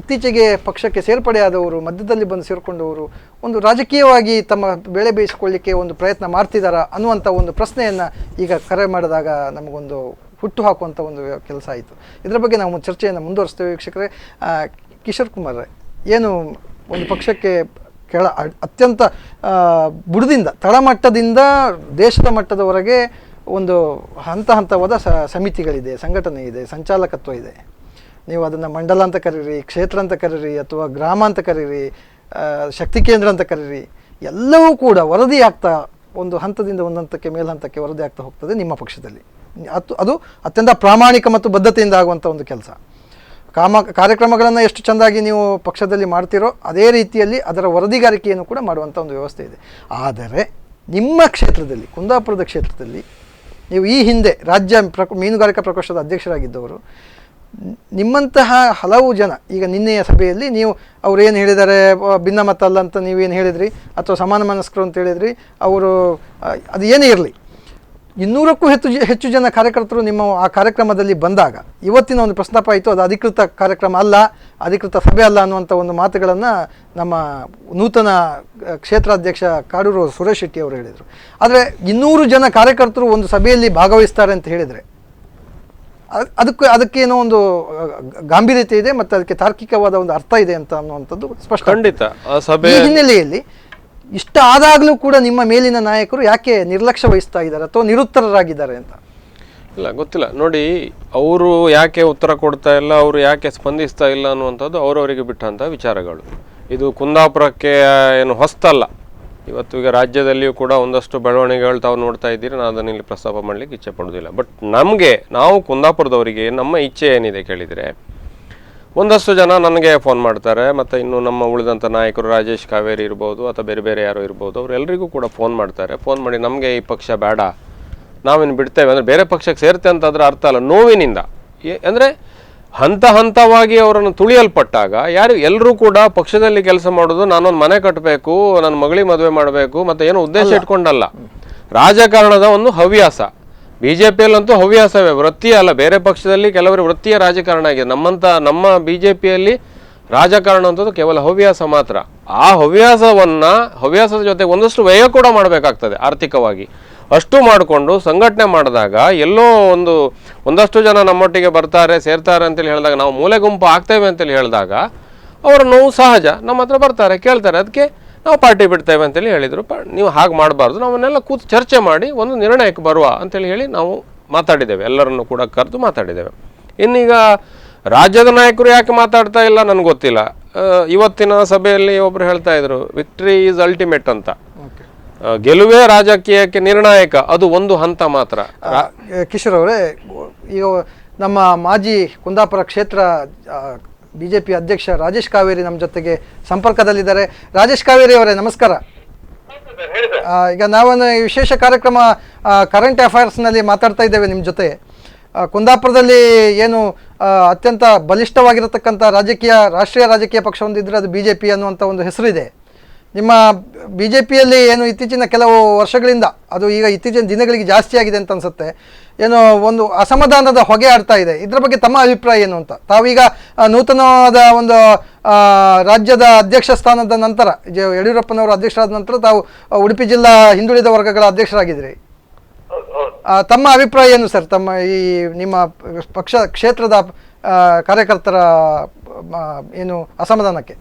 ಇತ್ತೀಚೆಗೆ ಪಕ್ಷಕ್ಕೆ ಸೇರ್ಪಡೆಯಾದವರು, ಮಧ್ಯದಲ್ಲಿ ಬಂದು ಸೇರಿಕೊಂಡವರು ಒಂದು ರಾಜಕೀಯವಾಗಿ ತಮ್ಮ ಬೆಳೆ ಬೇಯಿಸಿಕೊಳ್ಳಿಕ್ಕೆ ಒಂದು ಪ್ರಯತ್ನ ಮಾಡ್ತಿದ್ದಾರಾ ಅನ್ನುವಂಥ ಒಂದು ಪ್ರಶ್ನೆಯನ್ನು ಈಗ ಕರೆ ಮಾಡಿದಾಗ ನಮಗೊಂದು ಹುಟ್ಟು ಹಾಕುವಂಥ ಒಂದು ಕೆಲಸ ಆಯಿತು. ಇದರ ಬಗ್ಗೆ ನಾವು ಚರ್ಚೆಯನ್ನು ಮುಂದುವರಿಸ್ತೇವೆ. ವೀಕ್ಷಕರೇ, ಕಿಶೋರ್ ಕುಮಾರ್, ಏನು ಒಂದು ಪಕ್ಷಕ್ಕೆ ಅತ್ಯಂತ ಬುಡದಿಂದ, ತಳಮಟ್ಟದಿಂದ ದೇಶದ ಮಟ್ಟದವರೆಗೆ ಒಂದು ಹಂತವಾದ ಸಮಿತಿಗಳಿದೆ, ಸಂಘಟನೆ ಇದೆ, ಸಂಚಾಲಕತ್ವ ಇದೆ. ನೀವು ಅದನ್ನು ಮಂಡಲ ಅಂತ ಕರೀರಿ, ಕ್ಷೇತ್ರ ಅಂತ ಕರೀರಿ, ಅಥವಾ ಗ್ರಾಮ ಅಂತ ಕರೀರಿ, ಶಕ್ತಿ ಕೇಂದ್ರ ಅಂತ ಕರೀರಿ, ಎಲ್ಲವೂ ಕೂಡ ವರದಿ ಆಗ್ತಾ ಒಂದು ಹಂತದಿಂದ ಒಂದು ಹಂತಕ್ಕೆ ಮೇಲ್ಹಂತಕ್ಕೆ ವರದಿ ಆಗ್ತಾ ಹೋಗ್ತದೆ ನಿಮ್ಮ ಪಕ್ಷದಲ್ಲಿ. ಅದು ಅತ್ಯಂತ ಪ್ರಾಮಾಣಿಕ ಮತ್ತು ಬದ್ಧತೆಯಿಂದ ಆಗುವಂಥ ಒಂದು ಕೆಲಸ. ಕಾರ್ಯಕ್ರಮಗಳನ್ನು ಎಷ್ಟು ಚೆಂದಾಗಿ ನೀವು ಪಕ್ಷದಲ್ಲಿ ಮಾಡ್ತೀರೋ ಅದೇ ರೀತಿಯಲ್ಲಿ ಅದರ ವರದಿಗಾರಿಕೆಯನ್ನು ಕೂಡ ಮಾಡುವಂಥ ಒಂದು ವ್ಯವಸ್ಥೆ ಇದೆ. ಆದರೆ ನಿಮ್ಮ ಕ್ಷೇತ್ರದಲ್ಲಿ, ಕುಂದಾಪುರದ ಕ್ಷೇತ್ರದಲ್ಲಿ ನೀವು ಈ ಹಿಂದೆ ರಾಜ್ಯ ಮೀನುಗಾರಿಕಾ ಪ್ರಕೋಷ್ಠದ ಅಧ್ಯಕ್ಷರಾಗಿದ್ದವರು, ನಿಮ್ಮಂತಹ ಹಲವು ಜನ ಈಗ ನಿನ್ನೆಯ ಸಭೆಯಲ್ಲಿ ನೀವು ಅವ್ರು ಏನು ಹೇಳಿದ್ದಾರೆ, ಭಿನ್ನಮತ ಅಲ್ಲ ಅಂತ ನೀವೇನು ಹೇಳಿದ್ರಿ, ಅಥವಾ ಸಮಾನ ಮನಸ್ಕರು ಅಂತ ಹೇಳಿದ್ರಿ, ಅವರು ಅದು ಏನೇ ಇರಲಿ, 200ಕ್ಕೂ ಹೆಚ್ಚು ಜನ ಕಾರ್ಯಕರ್ತರು ನಿಮ್ಮ ಆ ಕಾರ್ಯಕ್ರಮದಲ್ಲಿ ಬಂದಾಗ ಇವತ್ತಿನ ಒಂದು ಪ್ರಸ್ತಾಪ ಆಯಿತು, ಅದು ಅಧಿಕೃತ ಕಾರ್ಯಕ್ರಮ ಅಲ್ಲ, ಅಧಿಕೃತ ಸಭೆ ಅಲ್ಲ ಅನ್ನುವಂಥ ಒಂದು ಮಾತುಗಳನ್ನು ನಮ್ಮ ನೂತನ ಕ್ಷೇತ್ರಾಧ್ಯಕ್ಷ ಕಾಡೂರು ಸುರೇಶ್ ಶೆಟ್ಟಿ ಅವರು ಹೇಳಿದರು. ಆದರೆ 200 ಜನ ಕಾರ್ಯಕರ್ತರು ಒಂದು ಸಭೆಯಲ್ಲಿ ಭಾಗವಹಿಸ್ತಾರೆ ಅಂತ ಹೇಳಿದರೆ ಅದಕ್ಕೇನೋ ಒಂದು ಗಾಂಭೀರ್ಯತೆ ಇದೆ ಮತ್ತು ಅದಕ್ಕೆ ತಾರ್ಕಿಕವಾದ ಒಂದು ಅರ್ಥ ಇದೆ ಅಂತ ಅನ್ನುವಂಥದ್ದು ಸ್ಪಷ್ಟ. ಖಂಡಿತ ಈ ಹಿನ್ನೆಲೆಯಲ್ಲಿ ಇಷ್ಟ ಆದಾಗಲೂ ಕೂಡ ನಿಮ್ಮ ಮೇಲಿನ ನಾಯಕರು ಯಾಕೆ ನಿರ್ಲಕ್ಷ್ಯ ವಹಿಸ್ತಾ ಇದ್ದಾರೆ ಅಥವಾ ನಿರುತ್ತರರಾಗಿದ್ದಾರೆ ಅಂತ? ಇಲ್ಲ, ಗೊತ್ತಿಲ್ಲ. ನೋಡಿ, ಅವರು ಯಾಕೆ ಉತ್ತರ ಕೊಡ್ತಾ ಇಲ್ಲ, ಅವರು ಯಾಕೆ ಸ್ಪಂದಿಸ್ತಾ ಇಲ್ಲ ಅನ್ನುವಂಥದ್ದು ಅವರವರಿಗೆ ಬಿಟ್ಟಂಥ ವಿಚಾರಗಳು. ಇದು ಕುಂದಾಪುರಕ್ಕೆ ಏನು ಹೊಸ್ತಲ್ಲ. ಇವತ್ತು ಈಗ ರಾಜ್ಯದಲ್ಲಿಯೂ ಕೂಡ ಒಂದಷ್ಟು ಬೆಳವಣಿಗೆಗಳು ತಾವು ನೋಡ್ತಾ ಇದ್ದೀರಿ, ನಾನು ಅದನ್ನು ಇಲ್ಲಿ ಪ್ರಸ್ತಾಪ ಮಾಡಲಿಕ್ಕೆ ಇಚ್ಛೆ ಪಡೋದಿಲ್ಲ. ಬಟ್ ನಾವು ಕುಂದಾಪುರದವರಿಗೆ ನಮ್ಮ ಇಚ್ಛೆ ಏನಿದೆ ಕೇಳಿದರೆ, ಒಂದಷ್ಟು ಜನ ನನಗೆ ಫೋನ್ ಮಾಡ್ತಾರೆ, ಮತ್ತು ಇನ್ನು ನಮ್ಮ ಉಳಿದಂಥ ನಾಯಕರು ರಾಜೇಶ್ ಕಾವೇರಿ ಇರ್ಬೋದು ಅಥವಾ ಬೇರೆ ಬೇರೆ ಯಾರೋ ಇರ್ಬೋದು, ಅವರೆಲ್ಲರಿಗೂ ಕೂಡ ಫೋನ್ ಮಾಡ್ತಾರೆ. ಫೋನ್ ಮಾಡಿ ನಮಗೆ ಈ ಪಕ್ಷ ಬೇಡ, ನಾವಿನ್ನು ಬಿಡ್ತೇವೆ ಅಂದರೆ ಬೇರೆ ಪಕ್ಷಕ್ಕೆ ಸೇರ್ತೇವೆ ಅಂತ ಅದರ ಅರ್ಥ ಅಲ್ಲ, ನೋವಿನಿಂದ. ಅಂದರೆ ಹಂತ ಹಂತವಾಗಿ ಅವರನ್ನು ತುಳಿಯಲ್ಪಟ್ಟಾಗ ಎಲ್ಲರೂ ಕೂಡ ಪಕ್ಷದಲ್ಲಿ ಕೆಲಸ ಮಾಡೋದು, ನಾನೊಂದು ಮನೆ ಕಟ್ಟಬೇಕು, ನನ್ನ ಮಗಳಿಗೆ ಮದುವೆ ಮಾಡಬೇಕು ಮತ್ತು ಏನೋ ಉದ್ದೇಶ ಇಟ್ಕೊಂಡಲ್ಲ, ರಾಜಕಾರಣದ ಒಂದು ಹವ್ಯಾಸ. BJPಯಲ್ಲಂತೂ ಹವ್ಯಾಸವೇ, ವೃತ್ತಿ ಅಲ್ಲ. ಬೇರೆ ಪಕ್ಷದಲ್ಲಿ ಕೆಲವರು ವೃತ್ತಿಯ ರಾಜಕಾರಣ ಆಗಿದೆ. ನಮ್ಮ BJPಯಲ್ಲಿ ರಾಜಕಾರಣ ಅಂತದ್ದು ಕೇವಲ ಹವ್ಯಾಸ ಮಾತ್ರ. ಆ ಹವ್ಯಾಸದ ಜೊತೆಗೆ ಒಂದಷ್ಟು ವ್ಯಯ ಕೂಡ ಮಾಡಬೇಕಾಗ್ತದೆ ಆರ್ಥಿಕವಾಗಿ. ಅಷ್ಟು ಮಾಡಿಕೊಂಡು ಸಂಘಟನೆ ಮಾಡಿದಾಗ ಎಲ್ಲೋ ಒಂದಷ್ಟು ಜನ ನಮ್ಮೊಟ್ಟಿಗೆ ಬರ್ತಾರೆ, ಸೇರ್ತಾರೆ ಅಂತೇಳಿ ಹೇಳಿದಾಗ, ನಾವು ಮೂಲೆ ಗುಂಪು ಆಗ್ತೇವೆ ಅಂತೇಳಿ ಹೇಳಿದಾಗ ಅವರ ನೋವು ಸಹಜ. ನಮ್ಮ ಹತ್ರ ಬರ್ತಾರೆ, ಕೇಳ್ತಾರೆ, ಅದಕ್ಕೆ ನಾವು ಪಾರ್ಟಿ ಬಿಡ್ತೇವೆ ಅಂತೇಳಿ ಹೇಳಿದರು. ನೀವು ಹಾಗೆ ಮಾಡಬಾರ್ದು, ನಾವನ್ನೆಲ್ಲ ಕೂತು ಚರ್ಚೆ ಮಾಡಿ ಒಂದು ನಿರ್ಣಯಕ್ಕೆ ಬರುವ ಅಂತೇಳಿ ಹೇಳಿ ನಾವು ಮಾತಾಡಿದ್ದೇವೆ, ಎಲ್ಲರನ್ನು ಕೂಡ ಕರೆದು ಮಾತಾಡಿದ್ದೇವೆ. ಇನ್ನೀಗ ರಾಜ್ಯದ ನಾಯಕರು ಯಾಕೆ ಮಾತಾಡ್ತಾ ಇಲ್ಲ ನನಗೆ ಗೊತ್ತಿಲ್ಲ. ಇವತ್ತಿನ ಸಭೆಯಲ್ಲಿ ಒಬ್ಬರು ಹೇಳ್ತಾ ಇದ್ರು, ವಿಕ್ಟ್ರಿ ಈಸ್ ಅಲ್ಟಿಮೇಟ್ ಅಂತ. ಗೆಲುವೇ ರಾಜಕೀಯಕ್ಕೆ ನಿರ್ಣಾಯಕ, ಅದು ಒಂದು ಹಂತ ಮಾತ್ರ. ಕಿಶೋರ್ ಅವರೇ, ಈಗ ನಮ್ಮ ಮಾಜಿ ಕುಂದಾಪುರ ಕ್ಷೇತ್ರ BJP ಅಧ್ಯಕ್ಷ ರಾಜೇಶ್ ಕಾವೇರಿ ನಮ್ಮ ಜೊತೆಗೆ ಸಂಪರ್ಕದಲ್ಲಿದ್ದಾರೆ. ರಾಜೇಶ್ ಕಾವೇರಿ ಅವರೇ, ನಮಸ್ಕಾರ. ಈಗ ನಾವೊಂದು ವಿಶೇಷ ಕಾರ್ಯಕ್ರಮ ಕರೆಂಟ್ ಅಫೇರ್ಸ್ನಲ್ಲಿ ಮಾತಾಡ್ತಾ ಇದ್ದೇವೆ ನಿಮ್ಮ ಜೊತೆ. ಕುಂದಾಪುರದಲ್ಲಿ ಏನು ಅತ್ಯಂತ ಬಲಿಷ್ಠವಾಗಿರತಕ್ಕಂಥ ರಾಷ್ಟ್ರೀಯ ರಾಜಕೀಯ ಪಕ್ಷ ಒಂದಿದ್ರೆ ಅದು BJP ಅನ್ನುವಂಥ ಒಂದು ಹೆಸರಿದೆ. ನಿಮ್ಮ BJPಯಲ್ಲಿ ಏನು ಇತ್ತೀಚಿನ ಕೆಲವು ವರ್ಷಗಳಿಂದ, ಅದು ಈಗ ಇತ್ತೀಚಿನ ದಿನಗಳಿಗೆ ಜಾಸ್ತಿ ಆಗಿದೆ ಅಂತ ಅನಿಸುತ್ತೆ, ಏನೋ ಒಂದು ಅಸಮಾಧಾನದ ಹೊಗೆ ಆಡ್ತಾ ಇದೆ. ಇದರ ಬಗ್ಗೆ ತಮ್ಮ ಅಭಿಪ್ರಾಯ ಏನು ಅಂತ? ತಾವೀಗ ನೂತನವಾದ ಒಂದು ರಾಜ್ಯದ ಅಧ್ಯಕ್ಷ ಸ್ಥಾನದ ನಂತರ, ಯಡಿಯೂರಪ್ಪನವರು ಅಧ್ಯಕ್ಷರಾದ ನಂತರ ತಾವು ಉಡುಪಿ ಜಿಲ್ಲಾ ಹಿಂದುಳಿದ ವರ್ಗಗಳ ಅಧ್ಯಕ್ಷರಾಗಿದ್ರಿ. ತಮ್ಮ ಅಭಿಪ್ರಾಯ ಏನು ಸರ್, ನಿಮ್ಮ ಪಕ್ಷ ಕ್ಷೇತ್ರದ ಕಾರ್ಯಕರ್ತರ ಏನು ಅಸಮಾಧಾನಕ್ಕೆ?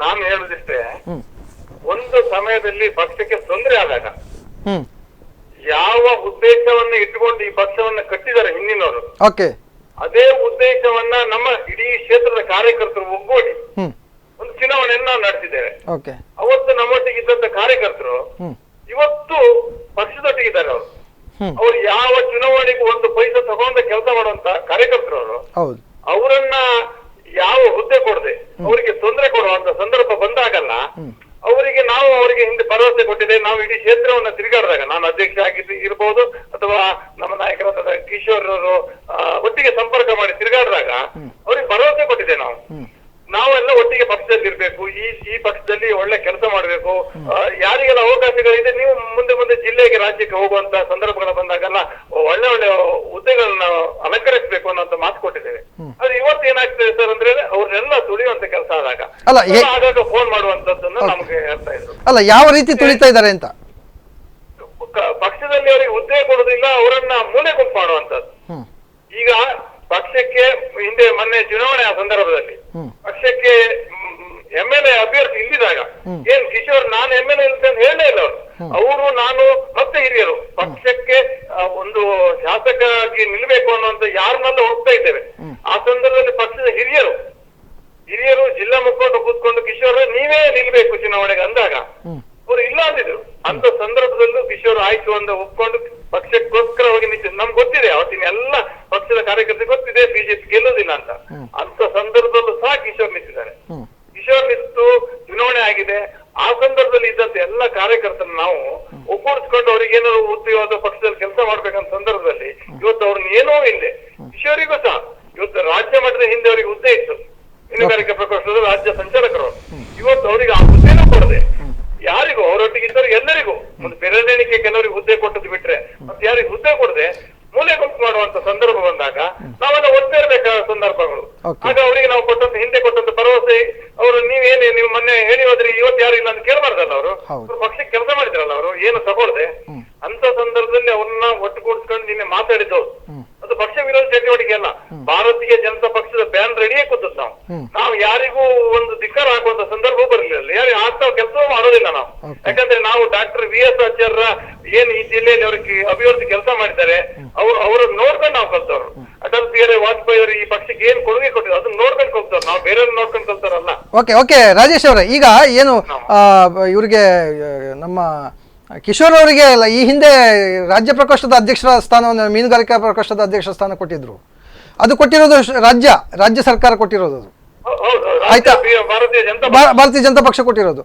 ನಾನು ಹೇಳುದಿಷ್ಟೇ, ಒಂದು ಸಮಯದಲ್ಲಿ ಪಕ್ಷಕ್ಕೆ ತೊಂದರೆ ಆದಾಗ ಯಾವ ಉದ್ದೇಶವನ್ನ ಇಟ್ಟುಕೊಂಡು ಈ ಪಕ್ಷವನ್ನ ಕಟ್ಟಿದ್ದಾರೆ ಹಿಂದಿನವರು, ಅದೇ ಉದ್ದೇಶವನ್ನ ನಮ್ಮ ಇಡೀ ಕ್ಷೇತ್ರದ ಕಾರ್ಯಕರ್ತರು ಒಗ್ಗೂಡಿ ಒಂದು ಚುನಾವಣೆಯನ್ನ ನಡೆಸಿದ್ದೇವೆ. ಅವತ್ತು ನಮ್ಮೊಟ್ಟಿಗೆ ಇದ್ದಂತ ಕಾರ್ಯಕರ್ತರು ಇವತ್ತು ಪಕ್ಷದೊಟ್ಟಿಗಿದ್ದಾರೆ. ಅವರು ಯಾವ ಚುನಾವಣೆಗೂ ಒಂದು ಪೈಸೆ ತಗೊಂಡ ಕೆಲಸ ಮಾಡುವಂತ ಕಾರ್ಯಕರ್ತರು ಅವರನ್ನ ಯಾವ ಹುದ್ದೆ ಕೊಡದೆ ಅವರಿಗೆ ತೊಂದರೆ ಕೊಡುವಂತ ಸಂದರ್ಭ ಬಂದಾಗಲ್ಲ, ಅವರಿಗೆ ಹಿಂದೆ ಭರವಸೆ ಕೊಟ್ಟಿದೆ. ನಾವು ಇಡೀ ಕ್ಷೇತ್ರವನ್ನ ತಿರುಗಾಡಿದಾಗ, ನಾನು ಅಧ್ಯಕ್ಷ ಇರ್ಬೋದು ಅಥವಾ ನಮ್ಮ ನಾಯಕರಾದ ಕಿಶೋರ್ ಅವರು ಒಟ್ಟಿಗೆ ಸಂಪರ್ಕ ಮಾಡಿ ತಿರುಗಾಡಿದಾಗ ಅವ್ರಿಗೆ ಭರವಸೆ ಕೊಟ್ಟಿದೆ. ನಾವೆಲ್ಲ ಒಟ್ಟಿಗೆ ಪಕ್ಷದಲ್ಲಿ ಇರ್ಬೇಕು, ಈ ಪಕ್ಷದಲ್ಲಿ ಒಳ್ಳೆ ಕೆಲಸ ಮಾಡಬೇಕು, ಯಾರಿಗೆಲ್ಲ ಅವಕಾಶಗಳಿದೆ ನೀವು ಮುಂದೆ ಜಿಲ್ಲೆಗೆ ರಾಜ್ಯಕ್ಕೆ ಹೋಗುವಂತ ಸಂದರ್ಭಗಳು ಬಂದಾಗೆಲ್ಲ ಒಳ್ಳೆ ಹುದ್ದೆಗಳನ್ನ ಅಲಂಕರಿಸಬೇಕು ಅನ್ನೋಂತ ಮಾತು ಕೊಟ್ಟಿದ್ದೇವೆ. ಆದ್ರೆ ಇವತ್ತು ಏನಾಗ್ತದೆ ಸರ್ ಅಂದ್ರೆ ಅವ್ರನ್ನೆಲ್ಲ ತುಳಿಯುವಂತ ಕೆಲಸ ಆದಾಗ ಆಗಾಗ ಫೋನ್ ಮಾಡುವಂತದ್ದನ್ನ ನಮಗೆ ಹೇಳ್ತಾ ಇದ್ರು. ಯಾವ ರೀತಿ ತುಳಿತಾ ಇದ್ದಾರೆ ಅಂತ, ಪಕ್ಷದಲ್ಲಿ ಅವರಿಗೆ ಹುದ್ದೆ ಕೊಡುದಿಲ್ಲ, ಅವರನ್ನ ಮೂಲೆ ಗುಂಪು ಮಾಡುವಂತದ್ದು. ಈಗ ಪಕ್ಷಕ್ಕೆ ಹಿಂದೆ ಮೊನ್ನೆ ಚುನಾವಣೆ ಆ ಸಂದರ್ಭದಲ್ಲಿ ಪಕ್ಷಕ್ಕೆ MLA ಅಭ್ಯರ್ಥಿ ಇಲ್ಲಿದಾಗ ಏನ್ ಕಿಶೋರ್ ನಾನು MLA ಇರುತ್ತೆ ಅಂತ ಹೇಳಲೇ ಇಲ್ಲ ಅವರು ನಾನು ಮತ್ತೆ ಹಿರಿಯರು ಪಕ್ಷಕ್ಕೆ ಒಂದು ಶಾಸಕರಾಗಿ ನಿಲ್ಬೇಕು ಅನ್ನುವಂತ ಯಾರನ್ನೆಲ್ಲ ಹೋಗ್ತಾ ಇದ್ದೇವೆ. ಆ ಸಂದರ್ಭದಲ್ಲಿ ಪಕ್ಷದ ಹಿರಿಯರು ಜಿಲ್ಲಾ ಮುಖಂಡರು ಕೂತ್ಕೊಂಡು ಕಿಶೋರ್ ನೀವೇ ನಿಲ್ಬೇಕು ಚುನಾವಣೆಗೆ ಅಂದಾಗ ಅವ್ರು ಇಲ್ಲ ಅಂದಿದ್ರು. ಅಂತ ಸಂದರ್ಭದಲ್ಲೂ ಕಿಶೋರ್ ಆಯ್ತು ಅಂತ ಒಪ್ಕೊಂಡು ಪಕ್ಷಕ್ಕೋಸ್ಕರ ಹೋಗಿ ನಿಂತಿದ್ರು. ನಮ್ಗೆ ಗೊತ್ತಿದೆ ಅವತ್ತಿನ ಎಲ್ಲ ಪಕ್ಷದ ಕಾರ್ಯಕರ್ತರಿಗೆ ಗೊತ್ತಿದೆ ಬಿಜೆಪಿ ಗೆಲ್ಲುವುದಿಲ್ಲ ಅಂತ. ಅಂತ ಸಂದರ್ಭದಲ್ಲೂ ಸಹ ಕಿಶೋರ್ ನಿಂತಿದ್ದಾರೆ. ಕಿಶೋರ್ ನಿಂತು ಚುನಾವಣೆ ಆಗಿದೆ. ಆ ಸಂದರ್ಭದಲ್ಲಿ ಇದ್ದಂತ ಎಲ್ಲ ಕಾರ್ಯಕರ್ತರನ್ನ ನಾವು ಒಗ್ಗೂಡಿಸ್ಕೊಂಡು ಅವ್ರಿಗೆ ಏನಾದ್ರು ಉದ್ಯೋಗ ಪಕ್ಷದಲ್ಲಿ ಕೆಲಸ ಮಾಡ್ಬೇಕಂತ ಸಂದರ್ಭದಲ್ಲಿ ಇವತ್ತು ಅವ್ರನ್ನ ಏನೋ ಹಿಂದೆ ಕಿಶೋರಿಗೂ ಸಹ ಇವತ್ತು ರಾಜ್ಯ ಮಟ್ಟದ ಹಿಂದೆ ಅವರಿಗೆ ಹುದ್ದೆ ಇತ್ತು, ಮೀನುಗಾರಿಕೆ ಪ್ರಕೋಷ್ಠದ ರಾಜ್ಯ ಸಂಚಾಲಕರು. ಇವತ್ತು ಅವರಿಗೆ ಆ ಹುದ್ದೆನೂ ಕೊಡದೆ ಯಾರಿಗೂ ಅವರೊಟ್ಟಿಗೆ ಇದ್ದರು ಎಲ್ಲರಿಗೂ ಒಂದು ಬೆರಳೆಣಿಕೆ ಕೆಲವರಿಗೆ ಹುದ್ದೆ ಕೊಟ್ಟದ್ದು ಬಿಟ್ರೆ ಮತ್ತೆ ಯಾರಿಗೆ ಹುದ್ದೆ ಕೊಡದೆ ಮೂಲೆ ಗುಂಪು ಮಾಡುವಂತ ಸಂದರ್ಭ ಬಂದಾಗ ನಾವೆಲ್ಲ ಒತ್ತೇರ್ಬೇಕಾದ ಸಂದರ್ಭಗಳು. ಆಗ ಅವರಿಗೆ ನಾವು ಕೊಟ್ಟಂತ ಹಿಂದೆ ಕೊಟ್ಟಂತ ಭರವಸೆ ಅವರು ನೀವು ಮೊನ್ನೆ ಹೇಳಿ ಹೋದ್ರಿ ಇವತ್ತು ಯಾರು ಇಲ್ಲ ಅಂತ ಕೇಳಬಾರ್ದಲ್ಲ. ಅವರು ಪಕ್ಷಕ್ಕೆ ಕೆಲಸ ಮಾಡಿದ್ರಲ್ಲ, ಅವರು ಏನು ತಗೊಳ್ದೆ ಅಂತ ಸಂದರ್ಭದಲ್ಲಿ ಅವ್ರನ್ನ ಒಟ್ಟುಗೂಡಿಸ್ಕೊಂಡು ನಿನ್ನೆ ಮಾತಾಡಿದ್ದು ಅದು ಪಕ್ಷ ವಿರೋಧ ಚಟುವಟಿಕೆ ಅಲ್ಲ. ಭಾರತೀಯ ಜನತಾ ಪಕ್ಷದ ಬ್ಯಾನ್ ರೆಡಿಯೇ ಕೂತದ್ದು ನಾವು ಯಾರಿಗೂ ಒಂದು ಧಿಕ್ಕಾರ ಹಾಕುವಂತ ಸಂದರ್ಭ ಬರಲಿಲ್ಲ. ಯಾರು ಆಗ್ತಾ ಕೆಲಸ ಮಾಡೋದಿಲ್ಲ ನಾವು. ಯಾಕಂದ್ರೆ ನಾವು ಡಾಕ್ಟರ್ ವಿ.ಎಸ್. ಆಚಾರ್ಯ ಏನ್ ಈ ಜಿಲ್ಲೆಯಲ್ಲಿ ಅವ್ರಿಗೆ ಅಭಿವೃದ್ಧಿ ಕೆಲಸ ಮಾಡಿದ್ದಾರೆ ಅವ್ರ ನೋಡ್ಕೊಂಡು ನಾವು ಕಲ್ತವ್ರು. ಅಟಲ್ ಬಿಹಾರಿ ವಾಜಪೇಯಿ ಅವರು ಈ ಪಕ್ಷಕ್ಕೆ ಏನ್ ಕೊಡುಗೆ ಕೊಟ್ಟಿದ್ರು ಅದನ್ನ ನೋಡ್ಕೊಂಡು ಕಲ್ತವ್ರು, ನಾವು ಬೇರೆಯವ್ರನ್ನ ನೋಡ್ಕೊಂಡು ಕಲ್ತಾರಲ್ಲ. ಓಕೆ ರಾಜೇಶ್ ಅವರೇ, ಈಗ ಏನು ಇವ್ರಿಗೆ ನಮ್ಮ ಕಿಶೋರ್ ಅವರಿಗೆ ಈ ಹಿಂದೆ ರಾಜ್ಯ ಪ್ರಕೋಷ್ಠದ ಅಧ್ಯಕ್ಷರ ಸ್ಥಾನವನ್ನು ಮೀನುಗಾರಿಕಾ ಪ್ರಕೋಷ್ಠದ ಅಧ್ಯಕ್ಷ ಸ್ಥಾನ ಕೊಟ್ಟಿದ್ರು. ಅದು ಕೊಟ್ಟಿರೋದು ರಾಜ್ಯ ಸರ್ಕಾರ ಕೊಟ್ಟಿರೋದು ಅದು, ಆಯ್ತಾ? ಭಾರತೀಯ ಜನತಾ ಪಕ್ಷ ಕೊಟ್ಟಿರೋದು.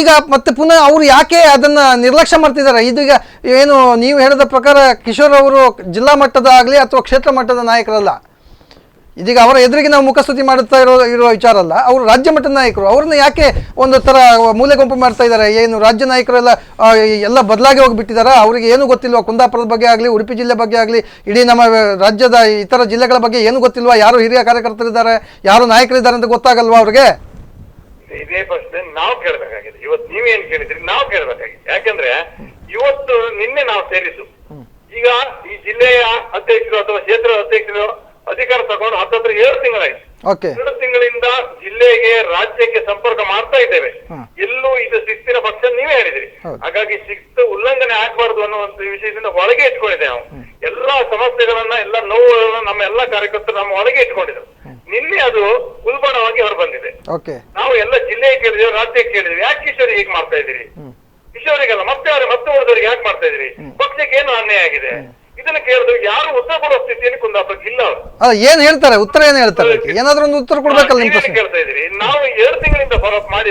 ಈಗ ಮತ್ತೆ ಪುನಃ ಅವರು ಯಾಕೆ ಅದನ್ನ ನಿರ್ಲಕ್ಷ್ಯ ಮಾಡ್ತಿದ್ದಾರೆ? ಇದೀಗ ಏನು ನೀವು ಹೇಳಿದ ಪ್ರಕಾರ ಕಿಶೋರ್ ಅವರು ಜಿಲ್ಲಾ ಮಟ್ಟದ ಆಗಲಿ ಅಥವಾ ಕ್ಷೇತ್ರ ಮಟ್ಟದ ನಾಯಕರಲ್ಲ. ಇದೀಗ ಅವರ ಎದುರಿಗೆ ನಾವು ಮುಖಸ್ತುತಿ ಮಾಡುತ್ತಾ ಇರುವ ವಿಚಾರ ಅಲ್ಲ, ಅವರು ರಾಜ್ಯ ಮಟ್ಟದ ನಾಯಕರು. ಅವ್ರನ್ನ ಯಾಕೆ ಒಂದು ಥರ ಮೂಲೆ ಗುಂಪು ಮಾಡ್ತಾ ಇದ್ದಾರೆ? ಏನು ರಾಜ್ಯ ನಾಯಕರೆಲ್ಲ ಎಲ್ಲ ಬದಲಾಗಿ ಹೋಗಿಬಿಟ್ಟಿದ್ದಾರೆ? ಅವರಿಗೆ ಏನು ಗೊತ್ತಿಲ್ವಾ? ಕುಂದಾಪುರದ ಬಗ್ಗೆ ಆಗಲಿ, ಉಡುಪಿ ಜಿಲ್ಲೆ ಬಗ್ಗೆ ಆಗಲಿ, ಇಡೀ ನಮ್ಮ ರಾಜ್ಯದ ಇತರ ಜಿಲ್ಲೆಗಳ ಬಗ್ಗೆ ಏನು ಗೊತ್ತಿಲ್ವಾ? ಯಾರು ಹಿರಿಯ ಕಾರ್ಯಕರ್ತರಿದ್ದಾರೆ, ಯಾರು ನಾಯಕರಿದ್ದಾರೆ ಅಂತ ಗೊತ್ತಾಗಲ್ವಾ ಅವ್ರಿಗೆ? ಇದೇ ಪ್ರಶ್ನೆ ನಾವು ಕೇಳಬೇಕಾಗಿದೆ. ಇವತ್ತು ನೀವೇನ್ ಕೇಳಿದ್ರಿ ನಾವು ಕೇಳಬೇಕಾಗಿದೆ. ಯಾಕಂದ್ರೆ ಇವತ್ತು ನಿನ್ನೆ ನಾವು ಸೇರಿಸು ಈಗ ಈ ಜಿಲ್ಲೆಯ ಅಧ್ಯಕ್ಷರು ಅಥವಾ ಕ್ಷೇತ್ರದ ಅಧ್ಯಕ್ಷರು ಅಧಿಕಾರ ತಗೊಂಡು ಹತ್ತತ್ರ 7 ತಿಂಗಳಾಯ್ತು. 2 ತಿಂಗಳಿಂದ ಜಿಲ್ಲೆಗೆ ರಾಜ್ಯಕ್ಕೆ ಸಂಪರ್ಕ ಮಾಡ್ತಾ ಇದ್ದೇವೆ. ಎಲ್ಲೂ ಇದು ಶಿಸ್ತಿನ ಪಕ್ಷ ನೀವೇ ಹೇಳಿದ್ರಿ. ಹಾಗಾಗಿ ಶಿಸ್ತು ಉಲ್ಲಂಘನೆ ಆಗ್ಬಾರ್ದು ಅನ್ನುವಂತ ವಿಷಯದಿಂದ ಒಳಗೆ ಇಟ್ಕೊಂಡಿದ್ದೆ ನಾವು. ಎಲ್ಲಾ ಸಮಸ್ಯೆಗಳನ್ನ ಎಲ್ಲ ನೋವುಗಳನ್ನ ನಮ್ಮ ಎಲ್ಲಾ ಕಾರ್ಯಕರ್ತರು ನಮ್ಮ ಒಳಗೆ ಇಟ್ಕೊಂಡಿದ್ರು. ನಿನ್ನೆ ಅದು ಉಲ್ಬಣವಾಗಿ ಹೊರ ಬಂದಿದೆ. ನಾವು ಎಲ್ಲ ಜಿಲ್ಲೆಗೆ ಕೇಳಿದ್ವಿ, ರಾಜ್ಯಕ್ಕೆ ಕೇಳಿದ್ವಿ, ಯಾಕೆ ಕಿಶೋರಿಗೆ ಹೀಗೆ ಮಾಡ್ತಾ ಇದ್ದೀರಿ? ಕಿಶೋರಿಗೆಲ್ಲ ಮತ್ತೆ ಉಳಿದವರಿಗೆ ಯಾಕೆ ಮಾಡ್ತಾ ಇದ್ರಿ? ಪಕ್ಷಕ್ಕೆ ಏನು ಅನ್ಯಾಯ ಆಗಿದೆ? ಇದನ್ನ ಕೇಳಿದ್ರು ಯಾರು ಉತ್ತರ ಕೊಡೋ ಸ್ಥಿತಿಯಲ್ಲಿ ಕುಂದಾಪುರಕ್ಕೆ ಇಲ್ಲ. ಏನ್ ಹೇಳ್ತಾರೆ? ಉತ್ತರ ಏನ್ ಹೇಳ್ತಾರೆ? ಏನಾದ್ರೂ ಒಂದು ಉತ್ತರ ಕೊಡ್ಬೇಕಲ್ಲ. ಕೇಳ್ತಾ ಇದ್ರಿ. ನಾವು 2 ತಿಂಗಳಿಂದ ಫಾಲೋಅಪ್ ಮಾಡಿ